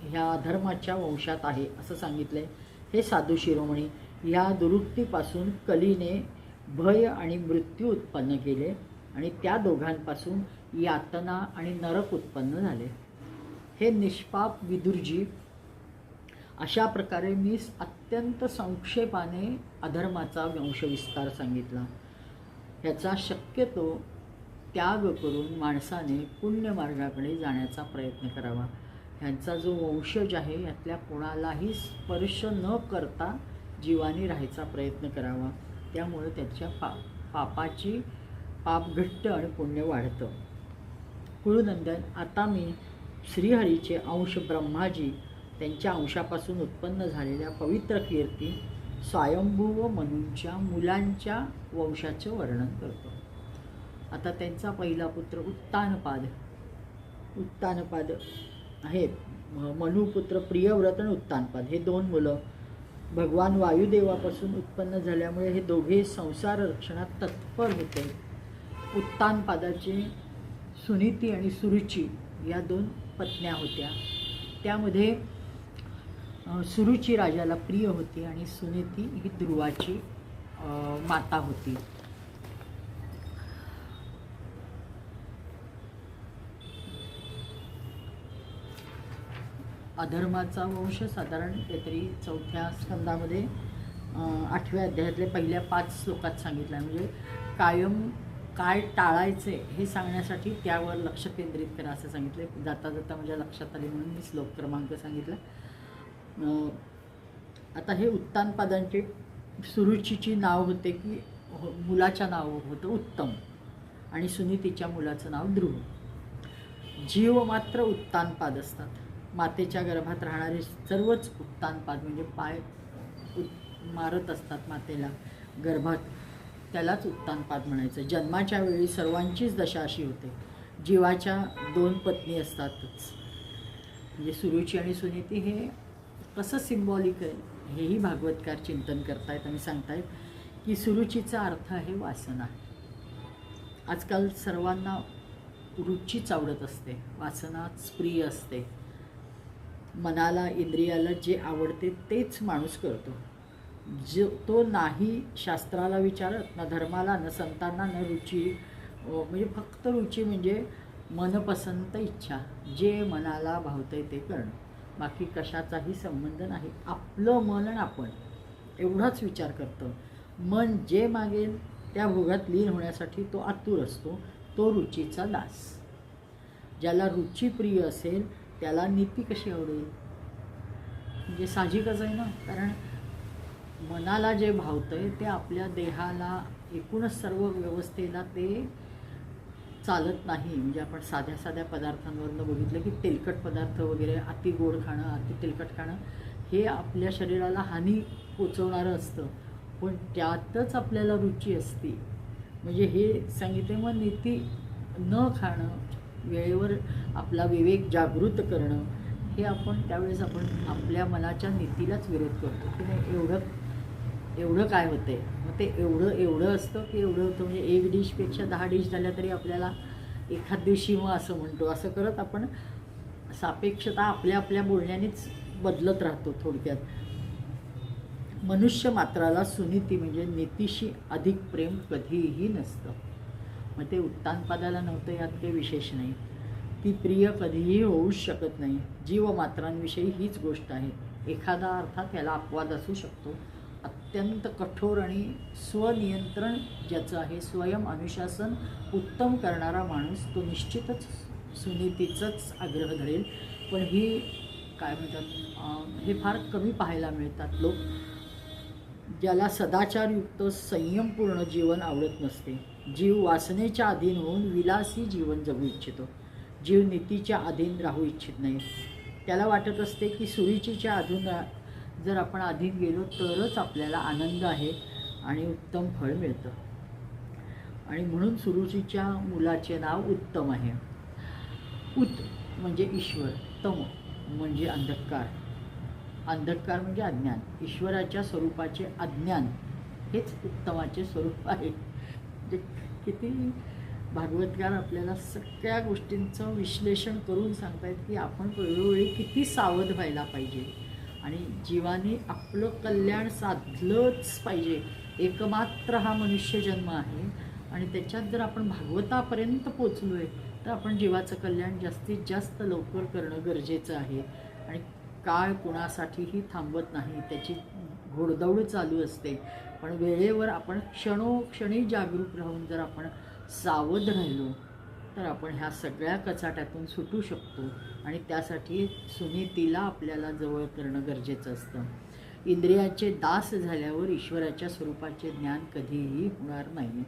Speaker 1: ह्या अधर्माच्या वंशात आहे असं सांगितलं आहे. हे साधू शिरोमणी, ह्या दुरुक्तीपासून कलीने भय आणि मृत्यू उत्पन्न केले आणि त्या दोघांपासून यातना आणि नरक उत्पन्न झाले. हे निष्पाप विदुरजी, अशा प्रकारे मी अत्यंत संक्षेपाने अधर्माचा वंशविस्तार सांगितला. ह्याचा शक्यतो त्याग करून माणसाने पुण्यमार्गाकडे जाण्याचा प्रयत्न करावा. ह्यांचा जो वंशज आहे यातल्या कोणालाही स्पर्श न करता जीवानी राहायचा प्रयत्न करावा. त्यामुळे त्याच्या पाप घट्ट आणि पुण्य वाढतं. कुळनंदन, आता मी श्रीहरीचे अंश ब्रह्माजी त्यांच्या अंशापासून उत्पन्न झालेल्या पवित्र कीर्ती स्वयंभू व मनूंच्या मुलांच्या वंशाचं वर्णन करतो. आता त्यांचा पहिला पुत्र उत्तानपाद आहेत. मनुपुत्र प्रियव्रत आणि उत्तानपाद हे 2 मुलं भगवान वायुदेवापासून उत्पन्न झाल्यामुळे हे दोघे संसार रक्षणात तत्पर होते. उत्तानपादाची सुनीती आणि सुरुची या 2 पत्न्या होत्या. त्यामध्ये सुरुची राजाला प्रिय होती आणि सुनीती ही ध्रुवाची माता होती. अधर्माचा वंश साधारण काहीतरी 4थ्या स्कंदामध्ये 8व्या अध्यायातले पहिल्या 5 श्लोकात सांगितलं आहे. म्हणजे कायम काय टाळायचे हे सांगण्यासाठी त्यावर लक्ष केंद्रित करा असं सांगितलं. जाता जाता माझ्या लक्षात आले म्हणून मी श्लोक क्रमांक सांगितला. आता हे उत्तानपादांचे सुरुचीची नाव होते की मुलाचं नाव होतं उत्तम आणि सुनीतीच्या मुलाचं नाव ध्रुव. जीव मात्र उत्तानपाद असतात. मातेच्या गर्भात राहणारे सर्वच उत्तानपाद म्हणजे पाय मारत असतात मातेला गर्भात, त्यालाच उत्तानपाद म्हणायचं. जन्माच्या वेळी सर्वांचीच दशा अशी होते. जीवाच्या 2 पत्नी असतातच. म्हणजे सुरुची आणि सुनीती हे कसं सिम्बॉलिक आहे हेही भागवतकार चिंतन करतायत आणि सांगतायत की सुरुचीचा अर्थ आहे वासना. आजकाल सर्वांना रुचीच आवडत असते, वासनाच प्रिय असते. मनाला इंद्रियाला जे आवडते तेच माणूस करतो. जो तो नाही शास्त्राला विचारत, ना धर्माला, ना संतांना, ना रुची. म्हणजे फक्त रुची म्हणजे मनपसंत इच्छा, जे मनाला भावतंय ते करणं. बाकी कशाचाही संबंध नाही. आपलं मन आणि आपण एवढाच विचार करतं. मन जे मागेल त्या भोगात लीन होण्यासाठी तो आतुर असतो. तो रुचीचा दास. ज्याला रुची प्रिय असेल त्याला नीती कशी आवडेल? म्हणजे साहजिकच आहे ना. कारण मनाला जे भावतंय ते आपल्या देहाला, एकूणच सर्व व्यवस्थेला ते चालत नाही. म्हणजे आपण साध्या साध्या पदार्थांवरनं बघितलं की तेलकट पदार्थ वगैरे, अति गोड खाणं, अति तेलकट खाणं हे आपल्या शरीराला हानी पोचवणारं असतं. पण त्यातच आपल्याला रुची असते. म्हणजे हे सांगितले. मग नीती न खाणं, वेळेवर आपला विवेक जागृत करणं, हे आपण त्यावेळेस आपण आपल्या मनाच्या नीतीलाच विरोध करतो की नाही. एवढं काय होतंय, मग ते एवढं असतं की एवढं होतं. म्हणजे 1 डिशपेक्षा 10 डिश झाल्या तरी आपल्याला एखाद दिवशी मग असं म्हणतो. असं करत आपण सापेक्षता आपल्या बोलण्यानेच बदलत राहतो. थोडक्यात मनुष्य मात्राला सुनीती म्हणजे नीतीशी अधिक प्रेम कधीही नसतं. मग ते उत्तानपादाला नव्हतं यात काही विशेष नाही. ती प्रिय कधीही होऊच शकत नाही. जीवमात्रांविषयी हीच गोष्ट आहे. एखादा अर्थात याला अपवाद असू शकतो. अत्यंत कठोर आणि स्वनियंत्रण ज्याचं आहे, स्वयं अनुशासन उत्तम करणारा माणूस तो निश्चितच सुनीतीचंच आग्रह धरेल. पण ही काय म्हणतात हे फार कमी पाहायला मिळतात लोक, ज्याला सदाचारयुक्त संयमपूर्ण जीवन आवडत नसते. जीव वासनेच्या अधीन होऊन विलासी जीवन जगू इच्छितो. जीव नीतीच्या अधीन राहू इच्छित नाही. त्याला वाटत असते की सुरुचीच्या अधून जर आपण अधीन गेलो तरच आपल्याला आनंद आहे आणि उत्तम फळ मिळतं. आणि म्हणून सुरुचीच्या मुलाचे नाव उत्तम आहे. उत म्हणजे ईश्वर, तम म्हणजे अंधकार, अंधकार म्हणजे अज्ञान. ईश्वराच्या स्वरूपाचे अज्ञान हेच उत्तमाचे स्वरूप आहे. म्हणजे किती भागवतकार आपल्याला सगळ्या गोष्टींचं विश्लेषण करून सांगतायत की आपण वेळोवेळी किती सावध व्हायला पाहिजे आणि जीवाने आपलं कल्याण साधलंच पाहिजे. एकमात्र हा मनुष्यजन्म आहे आणि त्याच्यात जर आपण भागवतापर्यंत पोचलो आहे तर आपण जीवाचं कल्याण जास्तीत जास्त लवकर करणं गरजेचं आहे. आणि काळ कुणासाठीही थांबत नाही, त्याची घोडदौड चालू असते. पण वेळेवर आपण क्षणोक्षणी जागरूक राहून जर आपण सावध राहिलो तर आपण ह्या सगळ्या कचाट्यातून सुटू शकतो. आणि त्यासाठी सुनीतीला आपल्याला जवळ करणं गरजेचं असतं. इंद्रियाचे दास झाल्यावर ईश्वराच्या स्वरूपाचे ज्ञान कधीही होणार नाही.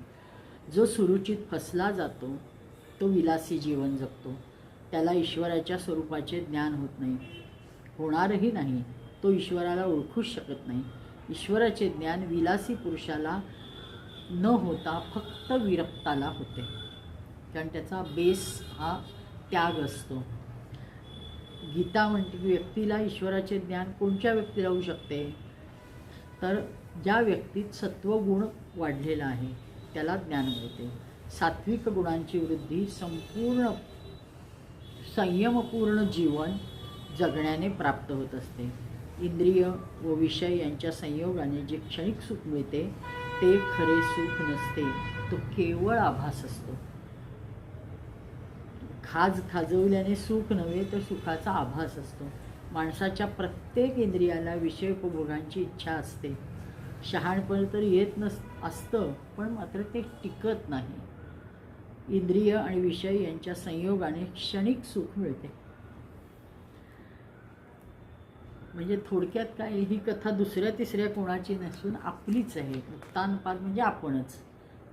Speaker 1: जो सुरुचीत फसला जातो तो विलासी जीवन जगतो. त्याला ईश्वराच्या स्वरूपाचे ज्ञान होत नाही, होणारही नाही. तो ईश्वराला ओळखूच शकत नाही. ईश्वराचे ज्ञान विलासी पुरुषाला न होता फक्त विरक्ताला होते, कारण त्याचा बेस हा त्याग असतो. गीता म्हणते की व्यक्तीला ईश्वराचे ज्ञान कोणत्या व्यक्तीला होऊ शकते, तर ज्या व्यक्तीत सत्वगुण वाढलेला आहे त्याला ज्ञान मिळते. सात्विक गुणांची वृद्धी संपूर्ण संयमपूर्ण जीवन जगण्याने प्राप्त होत असते. इंद्रिय व विषय यांच्या संयोगाने जे क्षणिक सुख मिळते ते खरे सुख नसते, तो केवळ आभास असतो. खाजवल्याने सुख नव्हे तर सुखाचा आभास असतो. माणसाच्या प्रत्येक इंद्रियाला विषय उपभोगांची इच्छा असते. शहाणपण तर येत असतं पण मात्र ते टिकत नाही. इंद्रिय आणि विषय यांच्या संयोगाने क्षणिक सुख मिळते. म्हणजे थोडक्यात काय, ही कथा दुसऱ्या तिसऱ्या कोणाची नसून आपलीच आहे. उत्तानपाद म्हणजे आपणच.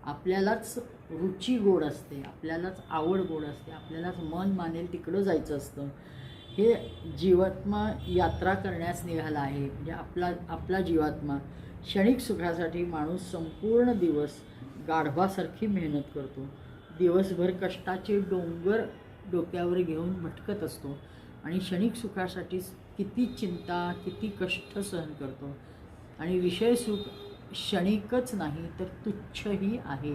Speaker 1: आपल्यालाच रुची गोड असते, आपल्यालाच आवड गोड असते, आपल्यालाच मन मानेल तिकडं जायचं असतं. हे जीवात्मा यात्रा करण्यास निघाला आहे. म्हणजे आपला जीवात्मा क्षणिक सुखासाठी माणूस संपूर्ण दिवस गाढवासारखी मेहनत करतो. दिवसभर कष्टाचे डोंगर डोक्यावर घेऊन भटकत असतो आणि क्षणिक सुखासाठी किती चिंता किती कष्ट सहन करतो. आणि विषय सुख क्षणिकच नाही तर तुच्छही आहे.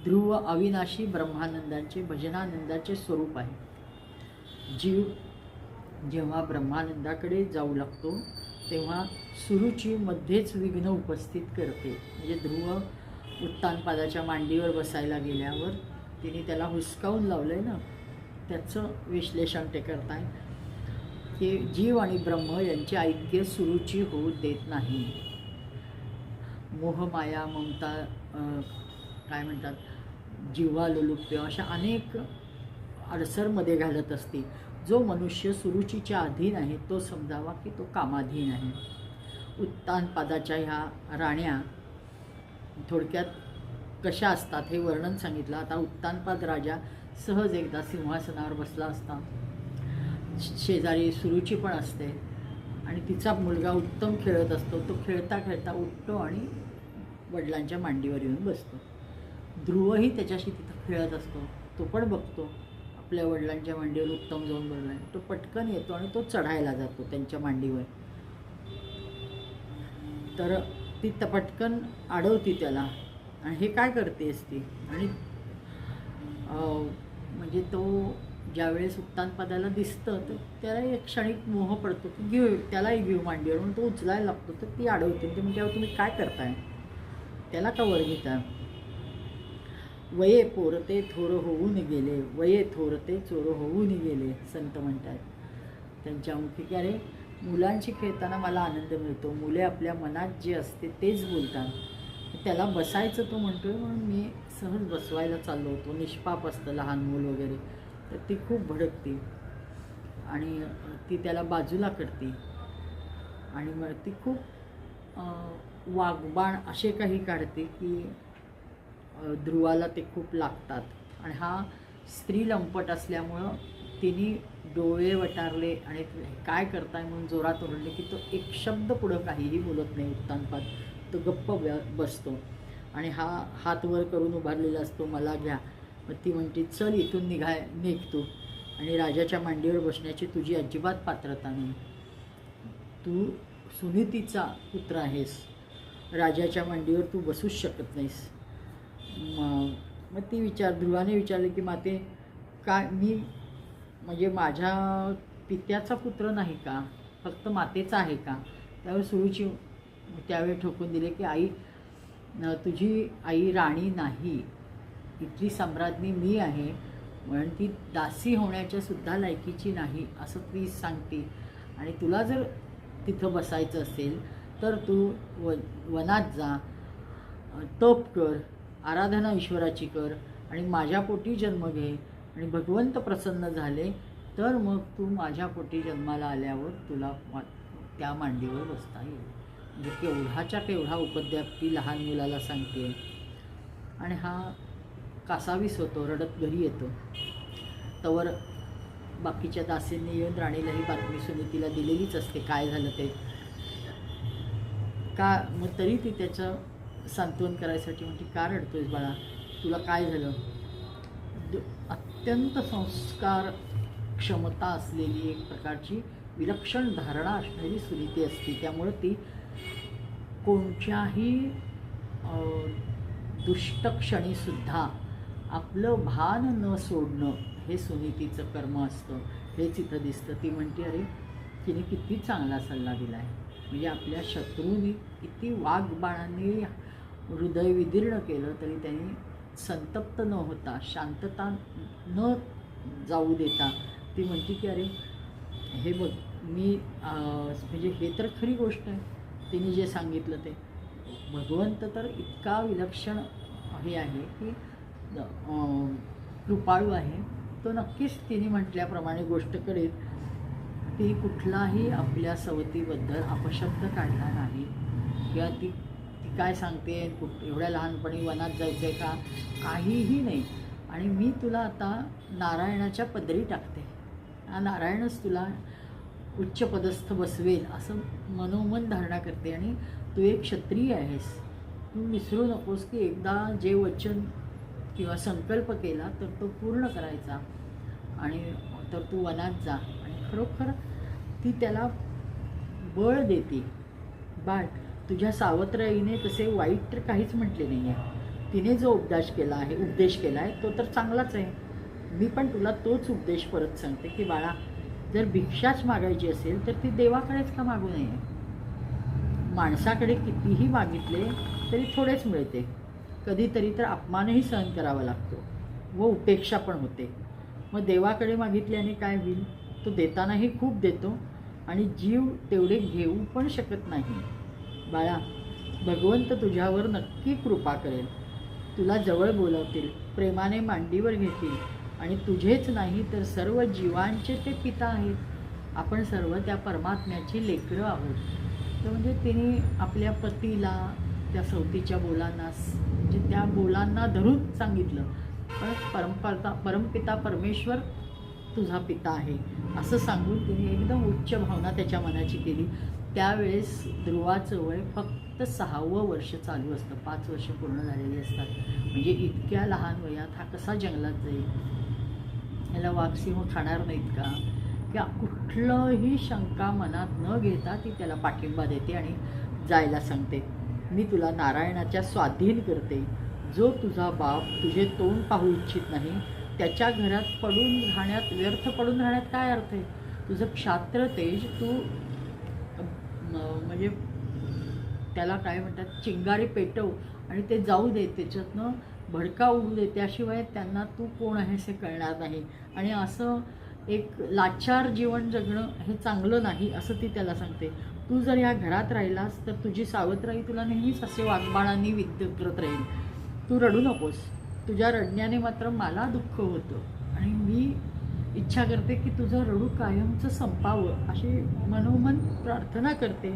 Speaker 1: ध्रुव अविनाशी ब्रह्मानंदाचे भजनानंदाचे स्वरूप आहे. जीव जेव्हा ब्रह्मानंदाकडे जाऊ लागतो तेव्हा सुरुची मध्येच विघ्न उपस्थित करते. म्हणजे ध्रुव उत्तानपादाच्या मांडीवर बसायला गेल्यावर तिने त्याला हुसकावून लावलं आहे ना, त्याचं विश्लेषण ते करताय की जीव आणि ब्रह्म यांचे ऐक्य सुरुची होऊ देत नाही. मोहमाया ममता काय म्हणतात जिव्हा लोलुप्य अशा अनेक अडसरमध्ये घालत असते. जो मनुष्य सुरुचीच्या अधीन आहे तो समजावा की तो कामाधीन आहे. उत्तानपादाच्या ह्या राण्या थोडक्यात कशा असतात हे वर्णन सांगितलं. आता उत्तानपाद राजा सहज एकदा सिंहासनावर बसला असता. शेजारी सुरुची पण असते आणि तिचा मुलगा उत्तम खेळत असतो. तो खेळता खेळता उठतो आणि वडिलांच्या मांडीवर येऊन बसतो. ध्रुवही त्याच्याशी तिथं खेळत असतो. तो पण बघतो आपल्या वडिलांच्या मांडीवर उत्तम जाऊन बसला आहे. तो पटकन येतो आणि तो चढायला जातो त्यांच्या मांडीवर. तर ती पटकन अडवती त्याला आणि हे काय करतेस ती. आणि म्हणजे तो ज्यावेळेस उत्तानपादाला दिसतं तर त्याला एक क्षणिक मोह पडतो की घेऊ त्यालाही घेऊ मांडीवर, म्हणून तो उचलायला लागतो. तर ती अडवते. ते म्हणजे तुम्ही काय करताय, त्याला का वर घेता. वये पोरते थोर होऊन गेले, वये थोरते चोर होऊन गेले, संत म्हणतात त्यांच्या मुखी की अरे मुलांशी खेळताना मला आनंद मिळतो. मुले आपल्या मनात जे असते तेच बोलतात. त्याला बसायचं तो म्हणतो आहे म्हणून मी सहज बसवायला चाललो होतो. निष्पाप असतं लहान मूल वगैरे, तर ती खूप भडकते. आणि ती त्याला बाजूला करते आणि मग ती खूप वाघबाण असे काही काढते की ध्रुवाला ते खूप लागतात आणि हा स्त्री लंपट असल्यामुळं तिने डोळे वटारले आणि काय करताय म्हणून जोरात ओरडले की तो एक शब्द पुढं काहीही बोलत नाही उत्तानपात. तो गप्प बसतो आणि हा हात वर करून उभारलेला असतो, मला घ्या. मग ती म्हणते चल इथून निघ तू, आणि राजाच्या मांडीवर बसण्याची तुझी अजिबात पात्रता नाही. तू सुनीतीचा पुत्र आहेस, राजाच्या मांडीवर तू बसूच शकत नाहीस. मग ती ध्रुवाने विचारले की माते काय मी म्हणजे माझ्या पित्याचा पुत्र नाही का, फक्त मातेचा आहे का? त्यावर सुरुची त्यावेळी ठोकून दिले की आई, तुझी आई राणी नाही, इथली सम्राज्ञी मी आहे, म्हणून ती दासी होण्याच्या सुद्धा लायकीची नाही असं ती सांगते. आणि तुला जर तिथं बसायचं असेल तर तू वनात जा, तप कर, आराधना ईश्वराची कर आणि माझ्या पोटी जन्म घे, आणि भगवंत प्रसन्न झाले तर मग तू माझ्या पोटी जन्माला आल्यावर तुला त्या मांडीवर बसता येईल. म्हणजे केवढाच्या केवढा उपद्व्याप ती लहान मुलाला सांगते. आणि हा कासावीस होतो, रडत घरी येतो. तवर बाकीच्या दासींनी येऊन राणीला ही बातमी सुनीतीला दिलेलीच असते काय झालं ते का. मग तरी ती त्याचं सांत्वन करायसाठी म्हणते, का रडतोयस बाळा, तुला काय झालं? अत्यंत संस्कार क्षमता असलेली एक प्रकारची विलक्षण धारणा असणारी सुनीती असते. त्यामुळं ती कोणत्याही दुष्ट क्षणीसुद्धा आपलं भान न सोडणं हे सुनीतीचं कर्म असतं, हेच इथं दिसतं. ती म्हणते अरे तिने किती चांगला सल्ला दिला आहे, म्हणजे आपल्या शत्रूंनी किती वाघबाणांनी हृदय विदीर्ण केलं तरी त्यांनी संतप्त न होता, शांतता न जाऊ देता ती म्हणते की अरे हे बघ मी म्हणजे हे तर खरी गोष्ट आहे तिने जे सांगितलं ते. भगवंत तर इतका विलक्षण हे आहे की कृपाळू आहे, तो नक्कीच तिने म्हटल्याप्रमाणे गोष्ट करेल. ती कुठलाही आपल्या सवतीबद्दल अपशब्द काढला नाही किंवा ती काय सांगते एवढ्या लहानपणी वनात जायचं आहे का, काहीही नाही. आणि मी तुला आता नारायणाच्या पदरी टाकते, हा नारायणच तुला उच्चपदस्थ बसवेल असं मनोमन धारणा करते. आणि तू एक क्षत्रिय आहेस, तू विसरू नकोस की एकदा जे वचन किंवा संकल्प केला तर तो पूर्ण करायचा, आणि तर तू वनात जा. आणि खरोखर ती त्याला बळ देते. बाळ, तुझ्या सावत्राईने तसे वाईट तर काहीच म्हटले नाही आहे, तिने जो उपदेश केला आहे तो तर चांगलाच आहे. मी पण तुला तोच उपदेश परत सांगते की बाळा, जर भिक्षाच मागायची असेल तर ती देवाकडेच का मागू नये. माणसाकडे कितीही मागितले तरी थोडेच मिळते, कधीतरी तर अपमानही सहन करावा लागतो व उपेक्षा पण होते. मग देवाकडे मागितल्याने काय होईल, तो देतानाही खूप देतो आणि जीव तेवढे घेऊ पण शकत नाही. बाळा, भगवंत तुझ्यावर नक्की कृपा करेल, तुला जवळ बोलावतील, प्रेमाने मांडीवर घेतील, आणि तुझेच नाही तर सर्व जीवांचे ते पिता आहेत. आपण सर्व त्या परमात्म्याची लेकरं आहोत. तर म्हणजे तिने आपल्या पतीला त्या सवतीच्या बोलांना म्हणजे त्या बोलांना धरून सांगितलं, पण परमपिता परमेश्वर तुझा पिता आहे असं सांगून तिने एकदम उच्च भावना त्याच्या मनाची केली. त्यावेळेस ध्रुवाचं वय फक्त 6वं वर्ष चालू असतं, 5 वर्ष पूर्ण झालेली असतात. म्हणजे इतक्या लहान वयात हा कसा जंगलात जाईल, याला वाघसिंह खाणार नाहीत का, किंवा कुठलंही शंका मनात न घेता ती त्याला पाठिंबा देते आणि जायला सांगते. मी तुला नारायणाच्या स्वाधीन करते. जो तुझा बाप तुझे तोंड पाहू इच्छित नाही त्याच्या घरात व्यर्थ पडून राहण्यात काय अर्थ आहे. तुझं क्षात्र तेज तू म्हणजे त्याला काय म्हणतात, चिंगारी पेटव आणि ते जाऊ दे, त्याच्यातनं भडका उडू दे, त्याशिवाय त्यांना तू कोण आहेस हे कळणार नाही. आणि असं एक लाचार जीवन जगणं हे चांगलं नाही असं ती त्याला सांगते. तू जर ह्या घरात राहिलास तर तुझी सावत्राई तुला नेहमीच असे वाघबाणांनी विद्युत करत राहील. तू रडू नकोस, तुझ्या रडण्याने मात्र मला दुःख होतं आणि मी इच्छा करते की तुझं रडू कायमचं संपावं, अशी मनोमन प्रार्थना करते.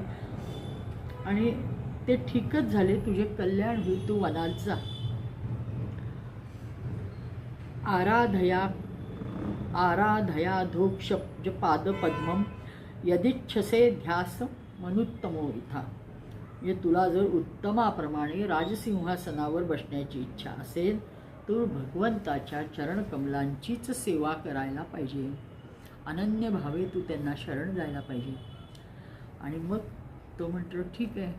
Speaker 1: आणि ते ठीकच झाले, तुझे कल्याण होईल, तू वनात जा. आराधयाधोक्ष पादपद्मम यदिच्छसे ध्यास मनुत्तमो इथा. म्हणजे तुला जर उत्तमाप्रमाणे राजसिंहासनावर बसण्याची इच्छा असेल तर भगवंताच्या चरणकमलांचीच सेवा करायला पाहिजे. अनन्य भावे तू त्यांना शरण जायला पाहिजे. आणि मग तो म्हणतो ठीक आहे.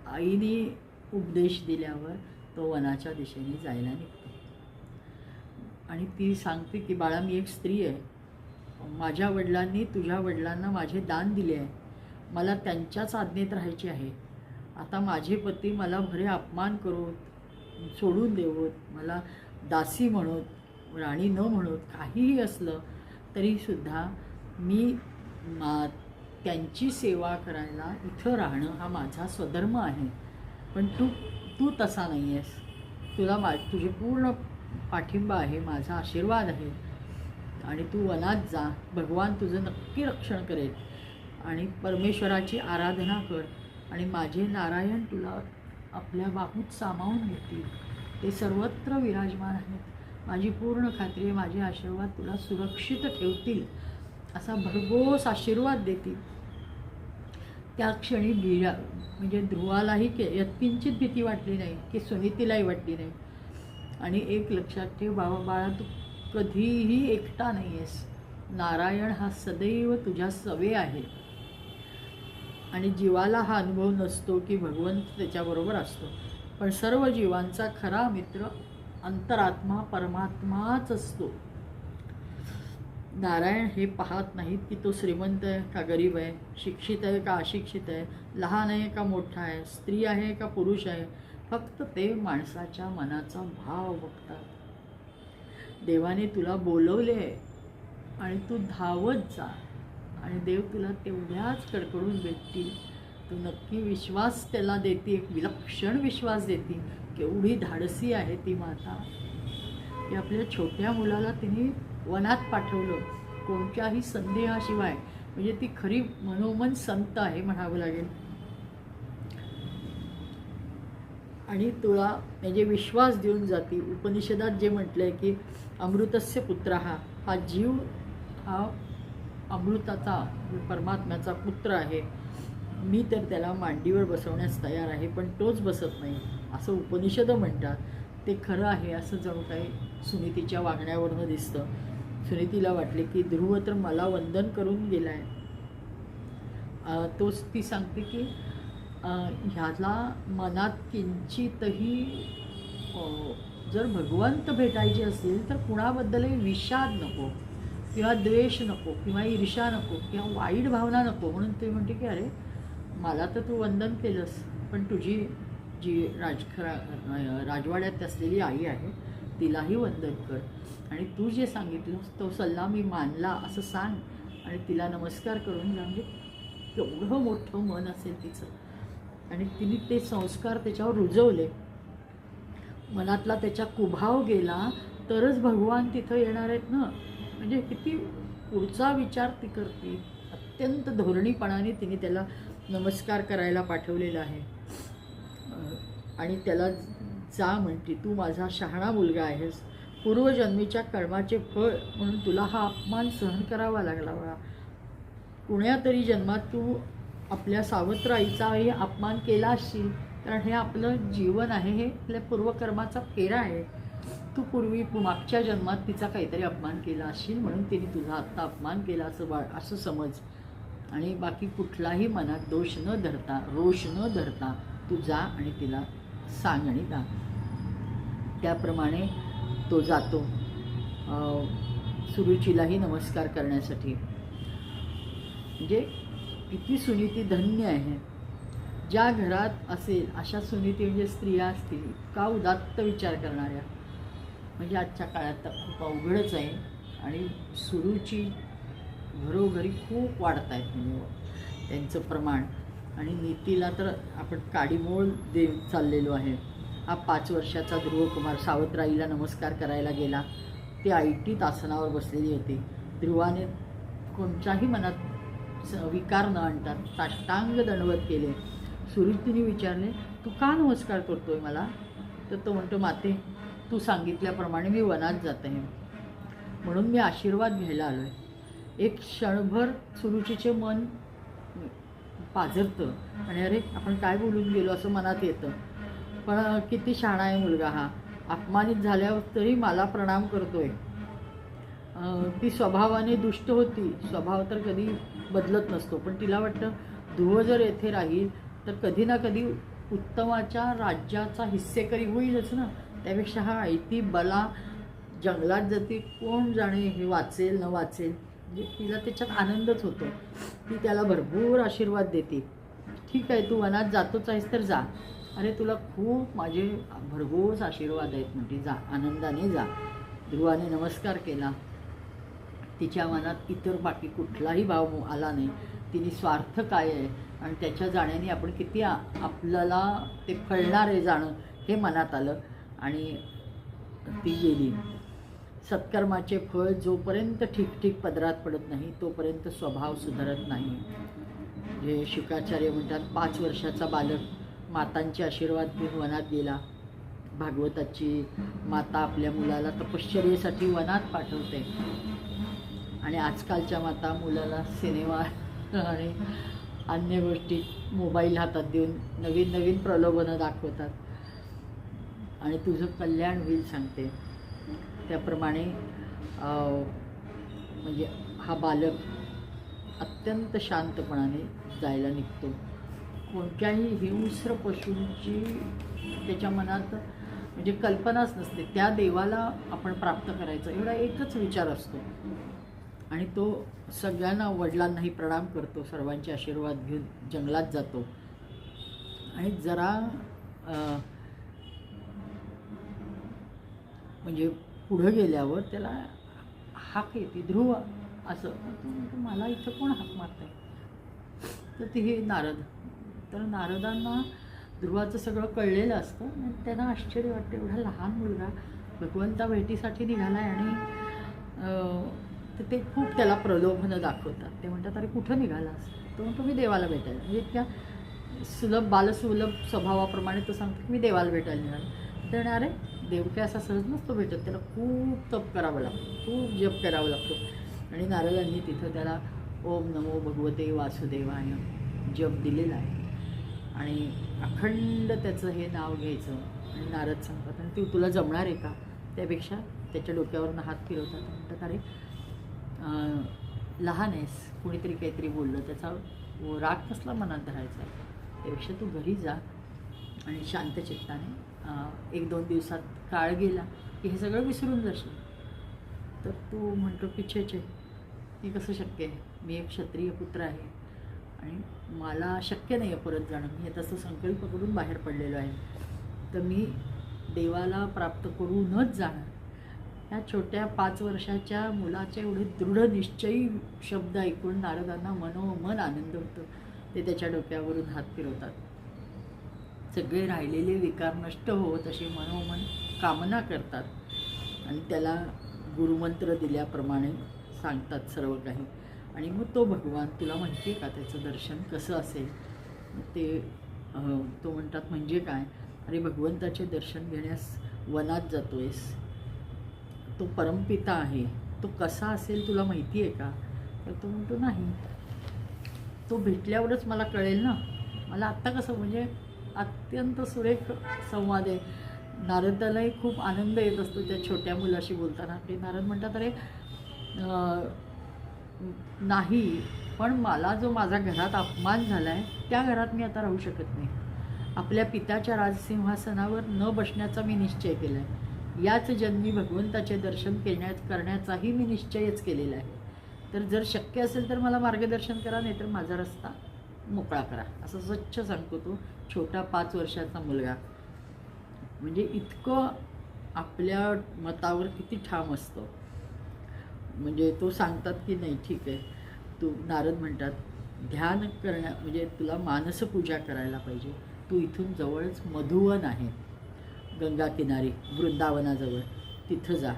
Speaker 1: आईने उपदेश दिल्यावर तो वनाच्या दिशेने जायला निघतो. आणि ती सांगते की बाळा, मी एक स्त्री आहे. माझ्या वडिलांनी तुझ्या वडिलांना माझे दान दिले आहे. मला त्यांच्याच आज्ञेत राहायची आहे. आता माझे पती मला भरे अपमान करोत, सोडून देवोत, मला दासी म्हणत, राणी न म्हणत, काहीही असलं तरीसुद्धा मी त्यांची सेवा करायला इथं राहणं हा माझा स्वधर्म आहे. पण तू तसा नाही आहेस. तुला तुझे पूर्ण पाठिंबा आहे, माझा आशीर्वाद आहे. आणि तू वनात जा, भगवान तुझं नक्की रक्षण करेल. आणि परमेश्वराची आराधना कर आणि माझे नारायण तुला आपल्या बाहूत सामावून घेतील. ते सर्वत्र विराजमान आहेत. माझी पूर्ण खात्री आहे, माझे आशीर्वाद तुला सुरक्षित ठेवतील, असा भरघोस आशीर्वाद देतील. त्या क्षणी म्हणजे ध्रुवालाही यत्किंचित भीती वाटली नाही, की सुनीतीलाही वाटली नाही. आणि एक लक्षात ठेव बाळा, तू कधीही एकटा नाही आहेस. नारायण हा सदैव तुझ्या सवे आहे. आणि जीवाला हा अनुभव नसतो की भगवंत त्याच्याबरोबर असतो, पण सर्व जीवांचा खरा मित्र अंतरात्मा परमात्माच असतो. नारायण हे पाहत नाहीत की तो श्रीमंत आहे का गरीब आहे, शिक्षित आहे का अशिक्षित आहे, लहान आहे का मोठा आहे, स्त्री आहे का पुरुष आहे. फक्त ते माणसाच्या मनाचा भाव बघतात. देवाने तुला बोलवले आहे आणि तू धावत जा आणि देव तुला तेवढ्याच कडकडून भेटतील. तू नक्की विश्वास त्याला देते, विलक्षण विश्वास देते. केवढी धाडसी आहे ती माता की आपल्या छोट्या मुलाला तिने वनात पाठवलं कोणत्याही संदेहाशिवाय. म्हणजे ती खरी मनोमन संत आहे म्हणावं लागेल. आणि तुला म्हणजे विश्वास देऊन जाती. उपनिषदात जे म्हटलंय की अमृतस्य पुत्र हा जीव हा अमृताचा परमात्म्याचा पुत्र आहे. मी तर त्याला मांडीवर बसवण्यास तयार आहे, पण तोच बसत नाही असं उपनिषद म्हणतात. ते खरं आहे असं जणू काही सुनीतीच्या वागण्यावरनं दिसतं. सुनीतीला वाटले की ध्रुव तर मला वंदन करून गेला आहे. तोच ती सांगते की ह्याला मनात किंचितही जर भगवंत भेटायचे असेल तर कुणाबद्दलही विषाद नको किंवा द्वेष नको किंवा ईर्ष्या नको किंवा वाईट भावना नको. म्हणून ते म्हणते की अरे मला तर तू वंदन केलंस, पण तुझी जी राजवाड्यात असलेली आई आहे तिलाही वंदन कर. आणि तू जे सांगितलंस तो सल्ला मी मानला असं सांग आणि तिला नमस्कार करून जा. म्हणजे केवढं मोठं मन असेल तिचं. आणि तिने ते संस्कार त्याच्यावर रुजवले. मनातला त्याच्या कुभाव गेला तरच भगवान तिथं येणार आहेत ना. म्हणजे किती पुढचा विचार ती करते. अत्यंत धोरणीपणाने तिने त्याला नमस्कार करायला पाठवलेला आहे. आणि त्याला जा म्हणते, तू माझा शहाणा मुलगा आहेस. पूर्वजन्मीच्या कर्माचे फळ म्हणून तुला हा अपमान सहन करावा लागला. बघा कुण्या तरी जन्मात तू आपल्या सावत्र आईचाही अपमान केला असशील, कारण हे आपलं जीवन आहे, हे आपल्या पूर्वकर्माचा फेरा आहे. तू मागच्या जन्मात तिचा काहीतरी अपमान केला असशील म्हणून तिने तुझा आत्ता अपमान केला असं समज. आणि बाकी कुठलाही मनात दोष न धरता रोष न धरता तू जा आणि तिला सांग आणि गा. त्याप्रमाणे तो जातो सुरुचीलाही नमस्कार करण्यासाठी. म्हणजे किती सुनीती धन्य आहे. ज्या घरात असेल अशा सुनीती म्हणजे स्त्रिया असतील का उदात्त विचार करणाऱ्या. म्हणजे आजच्या काळात तर खूप अवघडच आहे. आणि सुरुची घरोघरी खूप वाढत आहेत म्हणजे त्यांचं प्रमाण. आणि नीतीला तर आपण काडीमोल चाललेलो आहे. हा 5 वर्षाचा ध्रुवकुमार सावत्राईला नमस्कार करायला गेला. ती आयटीत आसनावर बसलेली होती. ध्रुवाने कोणत्याही मनात विकार न आणता साष्टांग दंडवत केले. सुरुचीने विचारले, तू का नमस्कार करतोय मला? तर तो म्हणतो, माते, तू सांगितल्याप्रमाणे मी वनात जात आहे, म्हणून मी आशीर्वाद घ्यायला आलो आहे. एक क्षणभर सुरुचीचे मन पाझरतं आणि अरे आपण काय बोलून गेलो असं मनात येतं. पण किती शहाणा आहे मुलगा हा, अपमानित झाल्यावर तरी मला प्रणाम करतोय. ती स्वभावाने दुष्ट होती, स्वभाव तर कधी बदलत नसतो, पण तिला वाटतं ध्रुव जर येथे राहील तर कधी ना कधी उत्तमाच्या राज्याचा हिस्सेकरी होईलच ना. त्यापेक्षा हा ऐती बला जंगलात जाते, कोण जाणे हे वाचेल न वाचेल. म्हणजे तिला त्याच्यात आनंदच होतो. ती त्याला भरपूर आशीर्वाद देते. ठीक आहे, तू वनात जातोच आहेस तर जा. अरे तुला खूप माझे भरघोस आशीर्वाद आहेत म्हणते, जा आनंदाने जा. ध्रुवाने नमस्कार केला. तिच्या मनात इतर बाकी कुठलाही भाव आला नाही. तिने स्वार्थ काय आहे आणि त्याच्या जाण्याने आपण किती आपल्याला ते कळणार आहे जाणं हे मनात आलं आणि ती गेली. सत्कर्माचे फळ जोपर्यंत ठीक पदरात पडत नाही तोपर्यंत स्वभाव सुधारत नाही. जे शुकाचार्य म्हणतात, 5 वर्षाचा बालक मातांचे आशीर्वाद घेऊन वनात गेला. भागवताची माता आपल्या मुलाला तपश्चर्येसाठी वनात पाठवते आणि आजकालच्या माता मुलाला सिनेमा आणि अन्य गोष्टी मोबाईल हातात देऊन नवीन प्रलोभनं दाखवतात आणि तुझं कल्याण होईल सांगते. त्याप्रमाणे म्हणजे हा बालक अत्यंत शांतपणाने जायला निघतो. कोणत्याही हिंस्र पशूंची त्याच्या मनात म्हणजे कल्पनाच नसते. त्या देवाला आपण प्राप्त करायचं एवढा एकच विचार असतो आणि तो सगळ्यांना वडिलांनाही प्रणाम करतो, सर्वांचे आशीर्वाद घेऊन जंगलात जातो आणि जरा म्हणजे पुढं गेल्यावर त्याला हाक येते, ध्रुव असं. मला इथं कोण हाक मारत आहे? तर ते हे नारद. तर नारदांना ध्रुवाचं सगळं कळलेलं असतं आणि त्यांना आश्चर्य वाटतं, एवढा लहान मुलगा भगवंता भेटीसाठी निघाला आहे आणि तर ते खूप त्याला प्रलोभनं दाखवतात. ते म्हणतात, अरे कुठं निघालास? तो म्हणतो, मी देवाला भेटायला. म्हणजे इतक्या बालसुलभ स्वभावाप्रमाणे तो सांगतो की मी देवाला भेटायला निघाला. तर अरे देव काय असा सहज नसतो भेटत, त्याला खूप तप करावं लागतो, खूप जप करावा लागतो. आणि नारदांनी तिथं त्याला ओम नमो भगवते वासुदेवाय जप दिलेला आहे आणि अखंड त्याचं हे नाव घ्यायचं. आणि नारद सांगतात, आणि तुला जमणार आहे का? त्यापेक्षा त्याच्या डोक्यावरनं हात फिरवतात, म्हणतात, अरे लहान आहेस, कुणीतरी काहीतरी बोललं, त्याचा राग कसला मनात धरायचा? त्यापेक्षा तू घरी जा आणि शांत चित्ताने 1-2 दिवसात काळ गेला की हे सगळं विसरून जाशील. तर तू म्हणतो की छे हे कसं शक्य आहे? मी एक क्षत्रिय पुत्र आहे आणि मला शक्य नाही आहे परत जाणं. मी तसं संकल्प करून बाहेर पडलेलो आहे, तर मी देवाला प्राप्त करूनच जाणार. ह्या छोट्या 5 वर्षाच्या मुलाचे एवढे दृढ निश्चयी शब्द ऐकून नारदांना मनोमन आनंद होतो. ते त्याच्या डोक्यावरून हात फिरवतात. सगळे राहिलेले विकार नष्ट होत अशी मनोमन कामना करतात आणि त्याला गुरुमंत्र दिल्याप्रमाणे सांगतात सर्व काही. आणि मग तो भगवान, तुला माहिती आहे का त्याचं दर्शन कसं असेल? ते तो म्हणतात, म्हणजे काय? अरे भगवंताचे दर्शन घेण्यास वनात जातो आहेस, तो परमपिता आहे, तो कसा असेल तुला माहिती आहे का? तर तो म्हणतो, नाही, तो भेटल्यावरच मला कळेल ना. मला आत्ता कसं? म्हणजे अत्यंत सुरेख संवाद आहे. नारदालाही खूप आनंद येत असतो त्या छोट्या मुलाशी बोलताना. ते नारद म्हणतात, अरे नाही, पण मला जो माझा घरात अपमान झाला आहे त्या घरात मी आता राहू शकत नाही. आपल्या पित्याच्या राजसिंहासनावर न बसण्याचा मी निश्चय केला आहे. याच जन्मी भगवंताचे दर्शन करण्याचाही मी निश्चयच केलेला आहे. तर जर शक्य असेल तर मला मार्गदर्शन करा, नाही तर माझा रस्ता मोकळा करा, असं स्वच्छ सांगतो तो छोटा 5 वर्षाचा मुलगा. म्हणजे इतकं आपल्या मतावर किती ठाम असतो. म्हणजे तो सांगतात की नाही ठीक आहे, तू नारद म्हणतात ध्यान म्हणजे तुला मानसपूजा करायला पाहिजे. तू इथून जवळच मधुवन आहे गंगा किनारी वृंदावनाजवळ, तिथं जा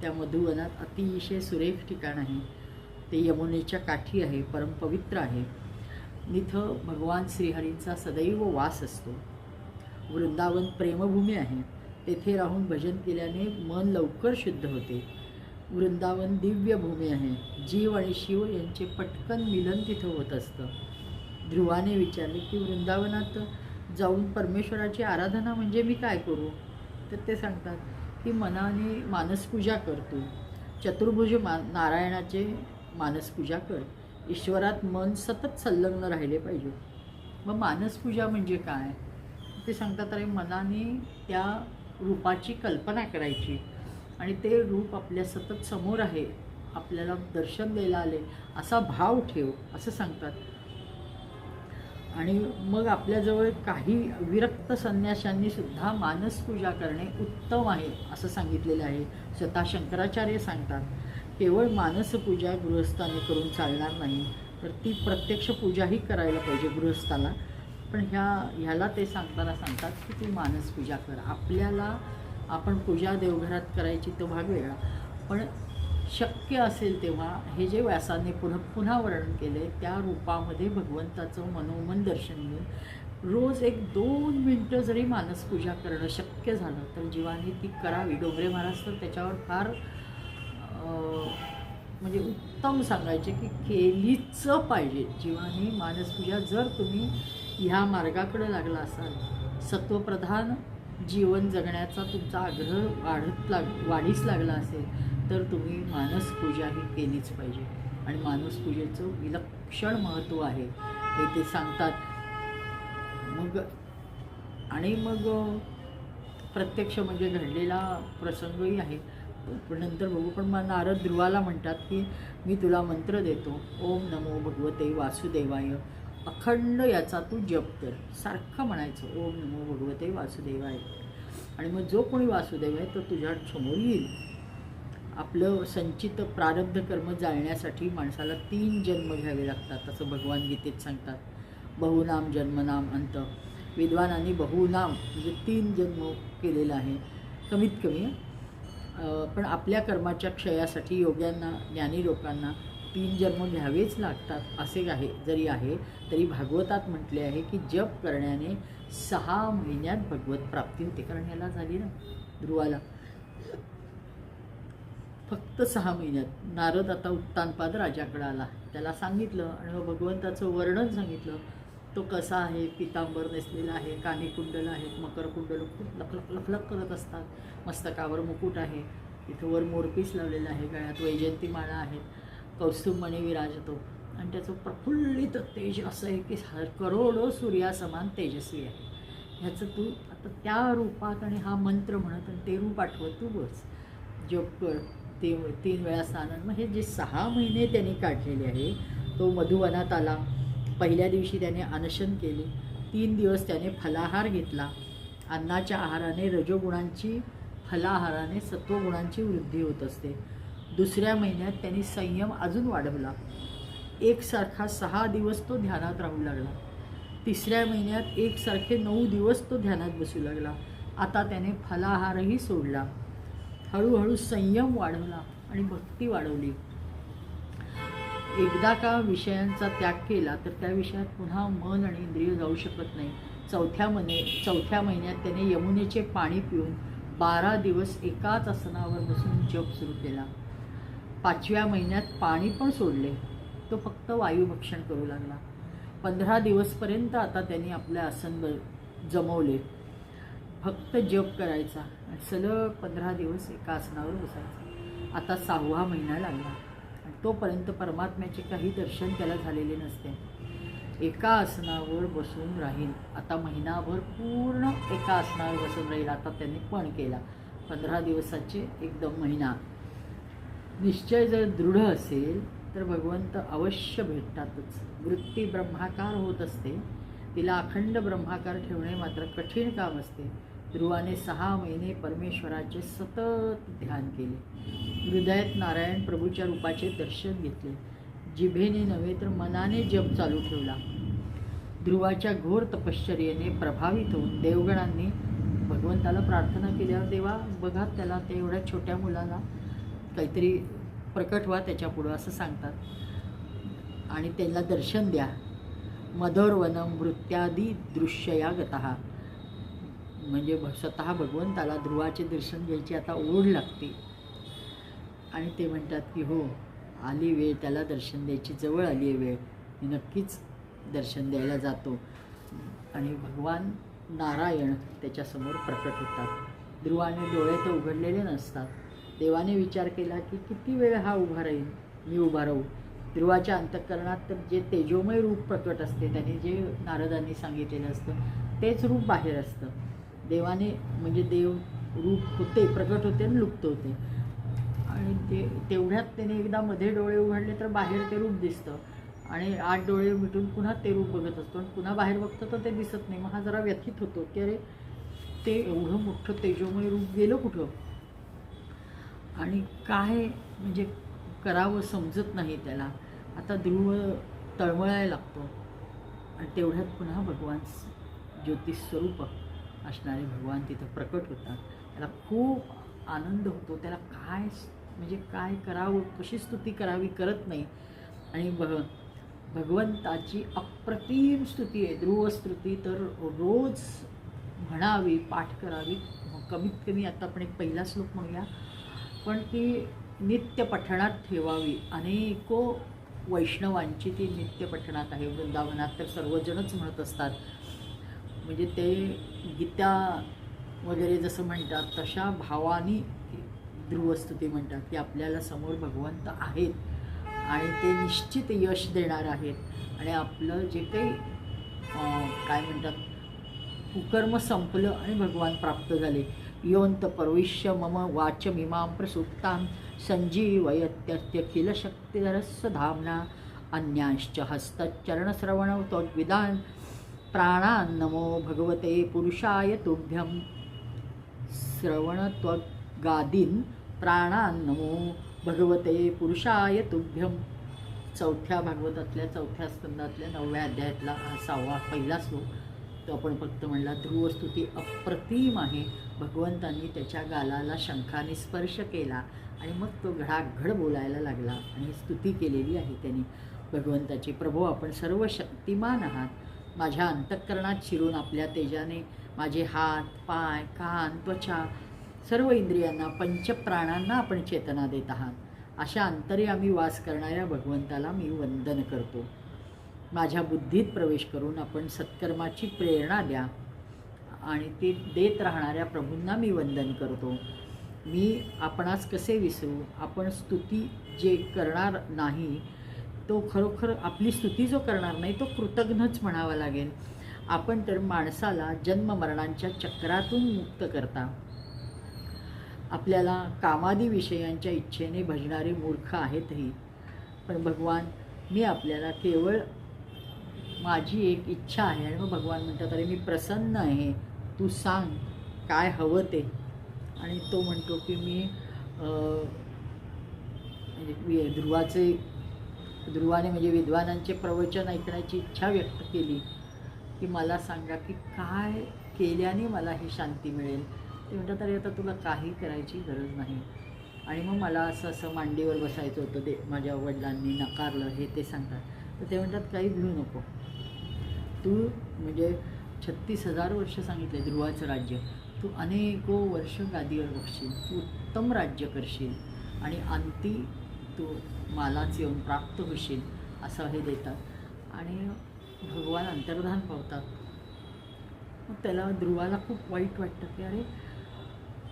Speaker 1: त्या मधुवनात अतिशय सुरेख ठिकाण आहे. ते यमुनेच्या काठी आहे, परमपवित्र आहे. तिथं भगवान श्रीहरींचा सदैव वास असतो. वृंदावन प्रेमभूमी आहे. तेथे राहून भजन केल्याने मन लवकर शुद्ध होते. वृंदावन दिव्य भूमी आहे. जीव आणि शिव यांचे पटकन मिलन तिथं होत असतं. ध्रुवाने विचारले की वृंदावनात जाऊन परमेश्वराची आराधना म्हणजे मी काय करू? तर ते सांगतात की मनाने मानसपूजा करतो. चतुर्भुज नारायणाचे मानसपूजा कर. ईश्वरात मन सतत संलग्न राहिले पाहिजे. मग मानसपूजा म्हणजे काय? ते सांगतात अरे मनाने त्या रूपाची कल्पना करायची आणि ते रूप आपल्या सतत समोर आहे, आपल्याला दर्शन द्यायला आले असा भाव ठेव असं सांगतात. आणि मग आपल्याजवळ काही विरक्त संन्याशांनी सुद्धा मानसपूजा करणे उत्तम आहे असं सांगितलेलं आहे. स्वतः शंकराचार्य सांगतात केवळ मानसपूजा गृहस्थाने करून चालणार नाही, तर ती प्रत्यक्ष पूजाही करायला पाहिजे गृहस्थाला. पण ह्याला ते सांगताना सांगतात की तू मानसपूजा कर. आपल्याला आपण पूजा देवघरात करायची तो भाग वेगळा, पण शक्य असेल तेव्हा हे जे व्यासाने पुन्हा वर्णन केले त्या रूपामध्ये भगवंताचं मनोमन दर्शन घेऊन रोज 1-2 मिनटं जरी मानसपूजा करणं शक्य झालं तर जीवाने ती करावी. डोंगरे महाराज तर त्याच्यावर फार म्हणजे उत्तम सांगायचे की केलीच पाहिजे जीवाने मानसपूजा. जर तुम्ही ह्या मार्गाकडे लागला असाल, सत्वप्रधान जीवन जगण्याचा तुमचा आग्रह वाढीस लागला असेल, तर तुम्ही मानसपूजा ही केलीच पाहिजे. आणि मानसपूजेचं विलक्षण महत्त्व आहे हे ते सांगतात. मग प्रत्यक्ष म्हणजे घडलेला प्रसंगही आहे, पण नंतर बघू. पण मग नारद ध्रुवाला म्हणतात की मी तुला मंत्र देतो, ओम नमो भगवते वासुदेवाय. अखंड याचा तू जप कर, सारखं म्हणायचं ओम नमो भगवते वासुदेवाय. आणि मग जो कोणी वासुदेव आहे तो तुझ्या समोर येईल. आपलं संचित प्रारब्ध कर्म जाळण्यासाठी माणसाला 3 जन्म घ्यावे लागतात असं भगवान गीतेत सांगतात. बहुनाम जन्मनाम अंत. विद्वानांनी बहुनाम म्हणजे 3 जन्म केलेला आहे कमीत कमी. पण आपल्या कर्माच्या क्षयासाठी योग्यांना, ज्ञानी लोकांना 3 जन्म घ्यावेच लागतात असे आहे. जरी आहे तरी भागवतात म्हटले आहे की जप करण्याने 6 महिन्यात भगवत प्राप्ती होते. कारण याला झाली ना ध्रुवाला फक्त 6 महिन्यात. नारद आता उत्तानपाद राजाकडे आला, त्याला सांगितलं आणि भगवंताचं वर्णन सांगितलं. तो कसा आहे, पितांबर नेसलेला आहे, कानी कुंडल आहेत, मकर कुंडल खूप लखलख लखलख करत असतात, मस्तकावर मुकुट आहे, इथं वर मोरपीस लावलेला आहे, गळ्यात वैजयंती माळा आहेत, कौस्तुभमणी विराजतो आणि त्याचं प्रफुल्लित तेज असं आहे की करोडो सूर्यासमान तेजस्वी आहे. ह्याचं तू आता त्या रूपात आणि हा मंत्र म्हणत आणि ते रूप आठवत तू बस जप कर. 3 वेळा स्नान. मग हे जे 6 महिने त्यांनी काढलेले आहे, तो मधुवनात आला. पहिल्या दिवशी त्याने अनशन केले. 3 दिवस त्याने फलाहार घेतला. अन्नाच्या आहाराने रजोगुणांची, फलाहाराने सत्वगुणांची वृद्धी होत असते. दुसऱ्या महिन्यात त्यांनी संयम अजून वाढवला. एकसारखा 6 दिवस तो ध्यानात राहू लागला. तिसऱ्या महिन्यात एकसारखे 9 दिवस तो ध्यानात बसू लागला. आता त्याने फलाहारही सोडला. हळूहळू संयम वाढवला आणि भक्ती वाढवली. एकदा का विषयांचा त्याग केला तर त्या विषयात पुन्हा मन आणि इंद्रिय जाऊ शकत नाही. चौथ्या महिन्यात त्याने यमुनेचे पाणी पिऊन 12 दिवस एकाच आसनावर बसून जप सुरू केला. 5व्या महिन्यात पाणी पण सोडले, तो फक्त वायुभक्षण करू लागला. 15 दिवसपर्यंत आता त्यांनी आपले आसन जमवले. फक्त जप करायचा आणि सलग 15 दिवस एका आसनावर बसायचं. आता 6वा महिना लागला आणि तोपर्यंत परमात्म्याचे काही दर्शन त्याला झालेले नसते. एका आसनावर बसून राहील. आता महिनाभर पूर्ण एका आसनावर बसून राहील. आता त्यांनी पण केला 15 दिवसाचे एकदम महिना. निश्चय जर दृढ असेल तर भगवंत अवश्य भेटतातच. वृत्ती ब्रह्माकार होत असते, तिला अखंड ब्रह्माकार ठेवणे मात्र कठीण काम असते. ध्रुवाने 6 महिने परमेश्वराचे सतत ध्यान केले. हृदयात नारायण प्रभूच्या रूपाचे दर्शन घेतले. जिभेने नव्हे तर मनाने जप चालू ठेवला. ध्रुवाच्या घोर तपश्चर्येने प्रभावित होऊन देवगणांनी भगवंताला प्रार्थना केल्यावर, देवा बघा त्याला, ते एवढ्या छोट्या मुलाला काहीतरी प्रकट व्हा त्याच्यापुढं असं सांगतात आणि त्यांना दर्शन द्या. मधोरवनम भृत्यादी दृश्यया गतः, म्हणजे स्वतः भगवंताला ध्रुवाचे दर्शन घ्यायची आता ओढ लागते. आणि ते म्हणतात की हो, आली वेळ त्याला दर्शन द्यायची, जवळ आली आहे वेळ, मी नक्कीच दर्शन द्यायला जातो. आणि भगवान नारायण त्याच्यासमोर प्रकट होतात. ध्रुवाने डोळे तर उघडलेले नसतात. देवाने विचार केला की किती वेळ हा उभा राहील, मी उभा राहू. ध्रुवाच्या अंतःकरणात तर जे तेजोमय रूप प्रकट असते, त्याने जे नारदांनी सांगितलेलं असतं तेच रूप बाहेर असतं. देवाने म्हणजे देव रूप होते, प्रकट होते आणि लुप्त होते. आणि तेवढ्यात त्याने एकदा मध्ये डोळे उघडले तर बाहेर ते रूप दिसतं, आणि 8 डोळे मिटून पुन्हा ते रूप बघत असतो आणि पुन्हा बाहेर बघतो तर ते दिसत नाही. मग हा जरा व्यथित होतो की अरे ते एवढं मोठं तेजोमय रूप गेलं कुठं, आणि काय म्हणजे करावं समजत नाही त्याला. आता ध्रुव तळमळायला लागतो आणि तेवढ्यात पुन्हा भगवान ज्योतिस्वरूप असणारे भगवान तिथं प्रकट होतात. त्याला खूप आनंद होतो. त्याला काय म्हणजे काय करावं, कशी स्तुती करावी करत नाही. आणि भगवंताची अप्रतिम स्तुती आहे. ध्रुवस्तुती तर रोज म्हणावी, पाठ करावी. कमीत कमी आता आपण एक पहिला श्लोक म्हणूया, पण ती नित्य पठणात ठेवावी. अनेको वैष्णवांची ती नित्य पठणात आहे. वृंदावनात तर सर्वजणच म्हणत असतात. म्हणजे ते गीता वगैरे जसं म्हणतात तशा भावानी ध्रुवस्तुती म्हणतात की आपल्याला समोर भगवंत आहेत आणि ते निश्चित यश देणार आहेत. आणि आपलं जे काही काय म्हणतात कुकर्म संपलं आणि भगवान प्राप्त झाले. योंत परविश्य मम वाचमिमां प्रसुप्तां संजीवयत्यखिल शक्तिधरस्य धाम्ना अन्यांश्च हस्तचरणश्रवणं त्वद्विदान् प्राणान् नमो भगवते पुरुषाय तुभ्यं. श्रवणत्वगादीन् प्राणान् नमो भगवते पुरुषाय तुभ्यं. चौथ्या भागवतातल्या 4थ्या स्कंदातल्या 9व्या अध्यायातला हा 6वा पहिला श्लोक. तो आपण फक्त म्हणला ध्रुवस्तुती अप्रतिम आहे. भगवंतांनी त्याच्या गालाला शंखाने स्पर्श केला आणि मग तो घडाघड बोलायला लागला आणि स्तुती केलेली आहे त्यांनी भगवंताची. प्रभो, आपण सर्व शक्तिमान आहात. माझ्या अंतःकरणात शिरून आपल्या तेजाने माझे हात, पाय, कान, त्वचा सर्व इंद्रियांना, पंचप्राणांना आपण चेतना देत आहात. अशा अंतर्यामी वास करणाऱ्या भगवंताला मी वंदन करतो. माझ्या बुद्धीत प्रवेश करून आपण सत्कर्माची प्रेरणा द्या आणि ती देत राहणाऱ्या प्रभूंना मी वंदन करतो. मी आपणास कसे विसरू. आपण स्तुती जे करणार नाही तो खरोखर आपली स्तुती जो करणार नाही तो कृतज्ञच म्हणावा लागेल. आपण तर माणसाला जन्ममरणांच्या चक्रातून मुक्त करता. आपल्याला कामादी विषयांच्या इच्छेने भजणारे मूर्ख आहेतही. पण भगवान, मी आपल्याला केवळ माझी एक इच्छा आहे. आणि मग भगवान म्हणतात अरे मी प्रसन्न आहे, तू सांग काय हवं ते. आणि तो म्हणतो की मी ध्रुवाने म्हणजे विद्वानांचे प्रवचन ऐकण्याची इच्छा व्यक्त केली की मला सांगा की काय केल्याने मला ही शांती मिळेल. ते म्हणतात अरे आता तुला काही करायची गरज नाही. आणि मग मला असं मांडीवर बसायचं होतं, ते माझ्या वडिलांनी नकारलं हे ते सांगतात. तर ते म्हणतात काही भिऊ नको, तू म्हणजे 36,000 वर्ष सांगितले ध्रुवाचं राज्य, तू अनेको वर्ष गादीवर बसशील, तू उत्तम राज्य करशील आणि अंती तू मालाच येऊन प्राप्त होशील असं हे देतात. आणि भगवान अंतर्धान पावतात. मग त्याला ध्रुवाला खूप वाईट वाटतं की अरे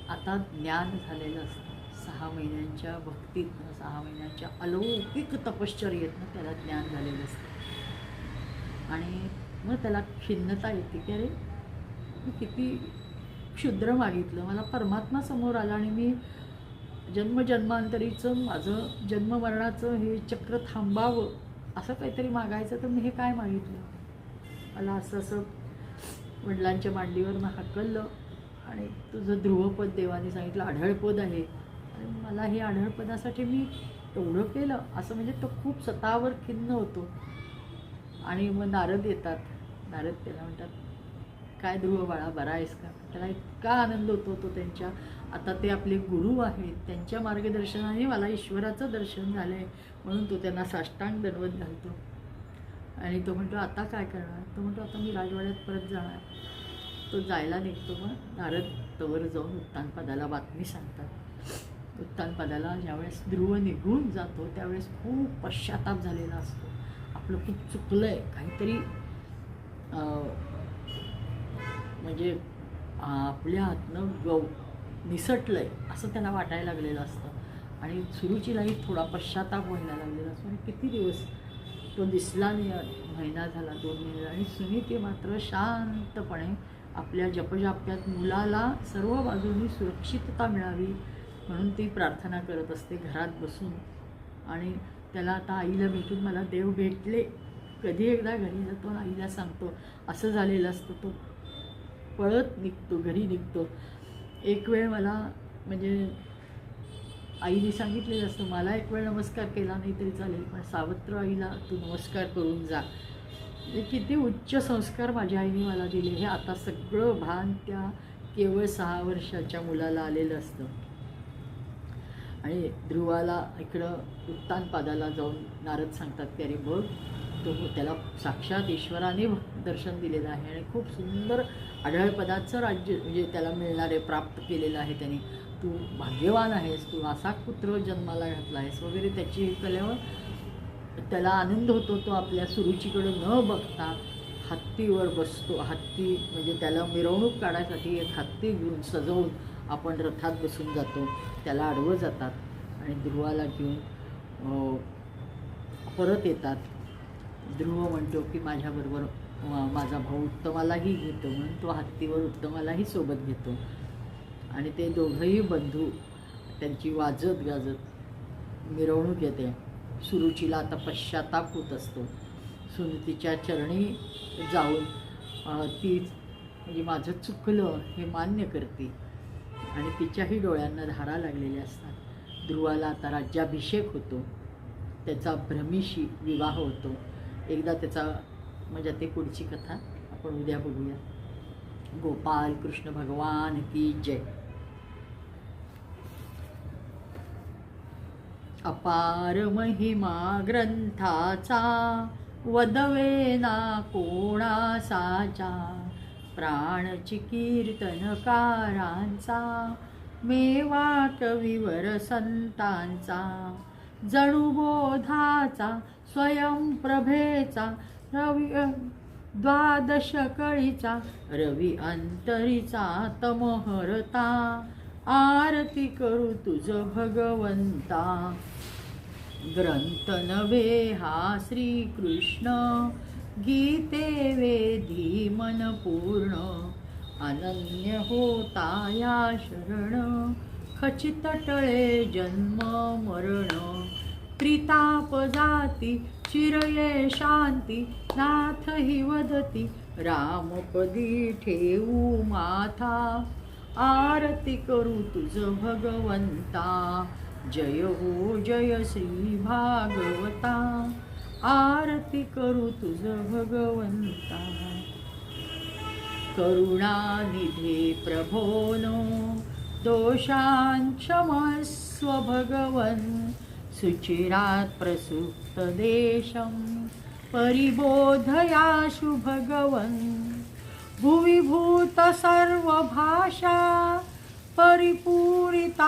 Speaker 1: आता ज्ञान झालेलं असतं. 6 महिन्यांच्या भक्तीतनं, 6 महिन्यांच्या अलौकिक तपश्चर्येतनं त्याला ज्ञान झालेलं असतं. आणि मग त्याला खिन्नता येते की अरे मी किती क्षुद्र मागितलं, मला परमात्मा समोर आला आणि मी जन्मजन्मांतरीचं माझं जन्ममरणाचं हे चक्र थांबावं असं काहीतरी मागायचं, तर मी हे काय मागितलं. मला असं वडिलांच्या मांडीवरनं हाकललं आणि तुझं ध्रुवपद देवाने सांगितलं आढळपद आहे, आणि मला हे आढळपदासाठी मी एवढं केलं असं. म्हणजे तो खूप स्वतःवर खिन्न होतो. आणि मग नारद येतात. नारद त्याला म्हणतात काय ध्रुव बाळा बरा आहेस का? त्याला इतका आनंद होतो तो त्यांच्या, आता ते आपले गुरु आहेत, त्यांच्या मार्गदर्शनाने मला ईश्वराचं दर्शन झालं आहे म्हणून तो त्यांना साष्टांग दंडवत घालतो. आणि तो म्हणतो आता काय करणार? तो म्हणतो आता मी राजवाड्यात परत जाणार. तो जायला निघतो. मग नारद तवर जाऊन उत्तानपादाला बातमी सांगतात. उत्तानपादाला ज्यावेळेस ध्रुव निघून जातो त्यावेळेस खूप पश्चाताप झालेला असतो. आपलं खूप चुकलं आहे, काहीतरी म्हणजे आपल्या हातनं निसटलं आहे असं त्याला वाटायला लागलेलं असतं. आणि सुरुचीलाही थोडा पश्चाताप व्हायला लागलेला असतो. आणि किती दिवस तो दिसला नाही, महिना झाला, 2 महिने. आणि सुनीती मात्र शांतपणे आपल्या जपजाप्यात मुलाला सर्व बाजूंनी सुरक्षितता मिळावी म्हणून ती प्रार्थना करत असते घरात बसून. आणि त्याला आता आईला भेटून मला देव भेटले, कधी एकदा घरी जातो आणि आईला सांगतो असं झालेलं असतं. तो पळत निघतो, घरी निघतो. एक वेळ मला म्हणजे आईने सांगितलेलं असतं मला एक वेळ नमस्कार केला नाही तरी चालेल, पण सावत्र आईला तू नमस्कार करून जा. किती उच्च संस्कार माझ्या आईने मला दिले हे आता सगळं भान त्या केवळ 6 वर्षाच्या मुलाला आलेलं असतं. आणि ध्रुवाला इकडं उत्तानपादाला जाऊन नारद सांगतात की अरे बघ, तो त्याला साक्षात ईश्वराने दर्शन दिलेलं आहे आणि खूप सुंदर आढळपदाचं राज्य म्हणजे त्याला मिळणारे प्राप्त केलेलं आहे त्याने. तू भाग्यवान आहेस, तू असा पुत्र जन्माला घातला आहेस वगैरे त्याची हे कल्यावर त्याला आनंद होतो. तो आपल्या सुरुचीकडे न बघता हत्तीवर बसतो. हत्ती म्हणजे त्याला मिरवणूक काढायसाठी एक हत्ती घेऊन सजवून आपण रथात बसून जातो. त्याला अडवं जातात आणि ध्रुवाला घेऊन परत येतात. ध्रुव म्हणतो की माझ्याबरोबर माझा भाऊ उत्तमालाही घेतो म्हणून तो हत्तीवर उत्तमालाही सोबत घेतो. आणि ते दोघंही बंधू त्यांची वाजत गाजत मिरवणूक येते. सुरुचीला आता पश्चाताप होत असतो. सुनीतीच्या चरणी जाऊन ती म्हणजे माझं चुकलं हे मान्य करते आणि तिच्याही डोळ्यांना धारा लागलेल्या असतात. ध्रुवाला आता राज्याभिषेक होतो, त्याचा भ्रमीशी विवाह होतो. एकदा त्याचा म्हणजे ते पुढची कथा आपण उद्या बघूया. गोपाल कृष्ण भगवान की जय. अपार महिमा ग्रंथाचा वदवेना कोणासाचा, प्राणची कीर्तनकारांचा मेवा कविवर संतांचा. जणू बोधाचा स्वयंप्रभेचा रवी द्वादश कळीचा, रवी अंतरीचा तमहरता. आरती करू तुझ भगवंता. ग्रंथ नव्हे हा श्रीकृष्ण, गीते वेधी मन पूर्ण. अनन्य होता या शरण, खचित टळे जन्म मरण. त्रिताप जाती चिरये शांती, नाथ हि वदती रामपदी ठेवू माथा. आरती करू तुझ भगवंता. जय हो जय श्री भागवता. आरती करू तुझ भगवंता. करुणानिधे प्रभोनो दोषांक्षमस्व भगवन्. सुचिरात् प्रसुप्त देशं परिबोधयाशु भगवन्. भुवि भूत सर्वभाषा परिपूरिताभिलाषा.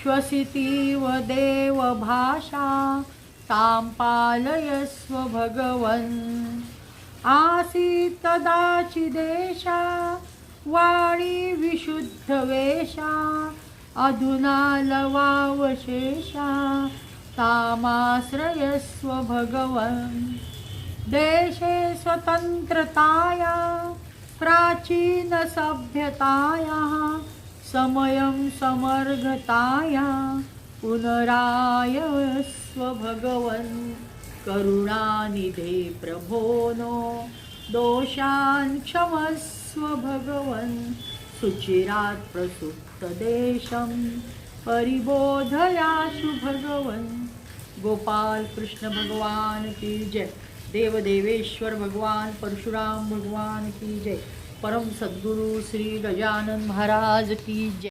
Speaker 1: श्वसितीव देव भाषा तां पालयस्व भगवन्. आसीत् तदाचिदेशा वाणी विशुद्धवेषा. अधुना लवावशेषा तामाश्रयस्व भगवन्. देशे स्वतन्त्रताया प्राचीन सभ्यताया. समयं समर्गताया पुनरायस्व भगवन्. करुणानिधे प्रभोनो दोषान् क्षमस्व भगवन्. सुचिरात् प्रसुप्तदेशं परिबोधयाशु भगवन्. गोपाल कृष्ण भगवान की जय. देवदेवेश्वर भगवान परशुराम भगवान की जय. परम सद्गुरु श्री गजानन महाराज की जय.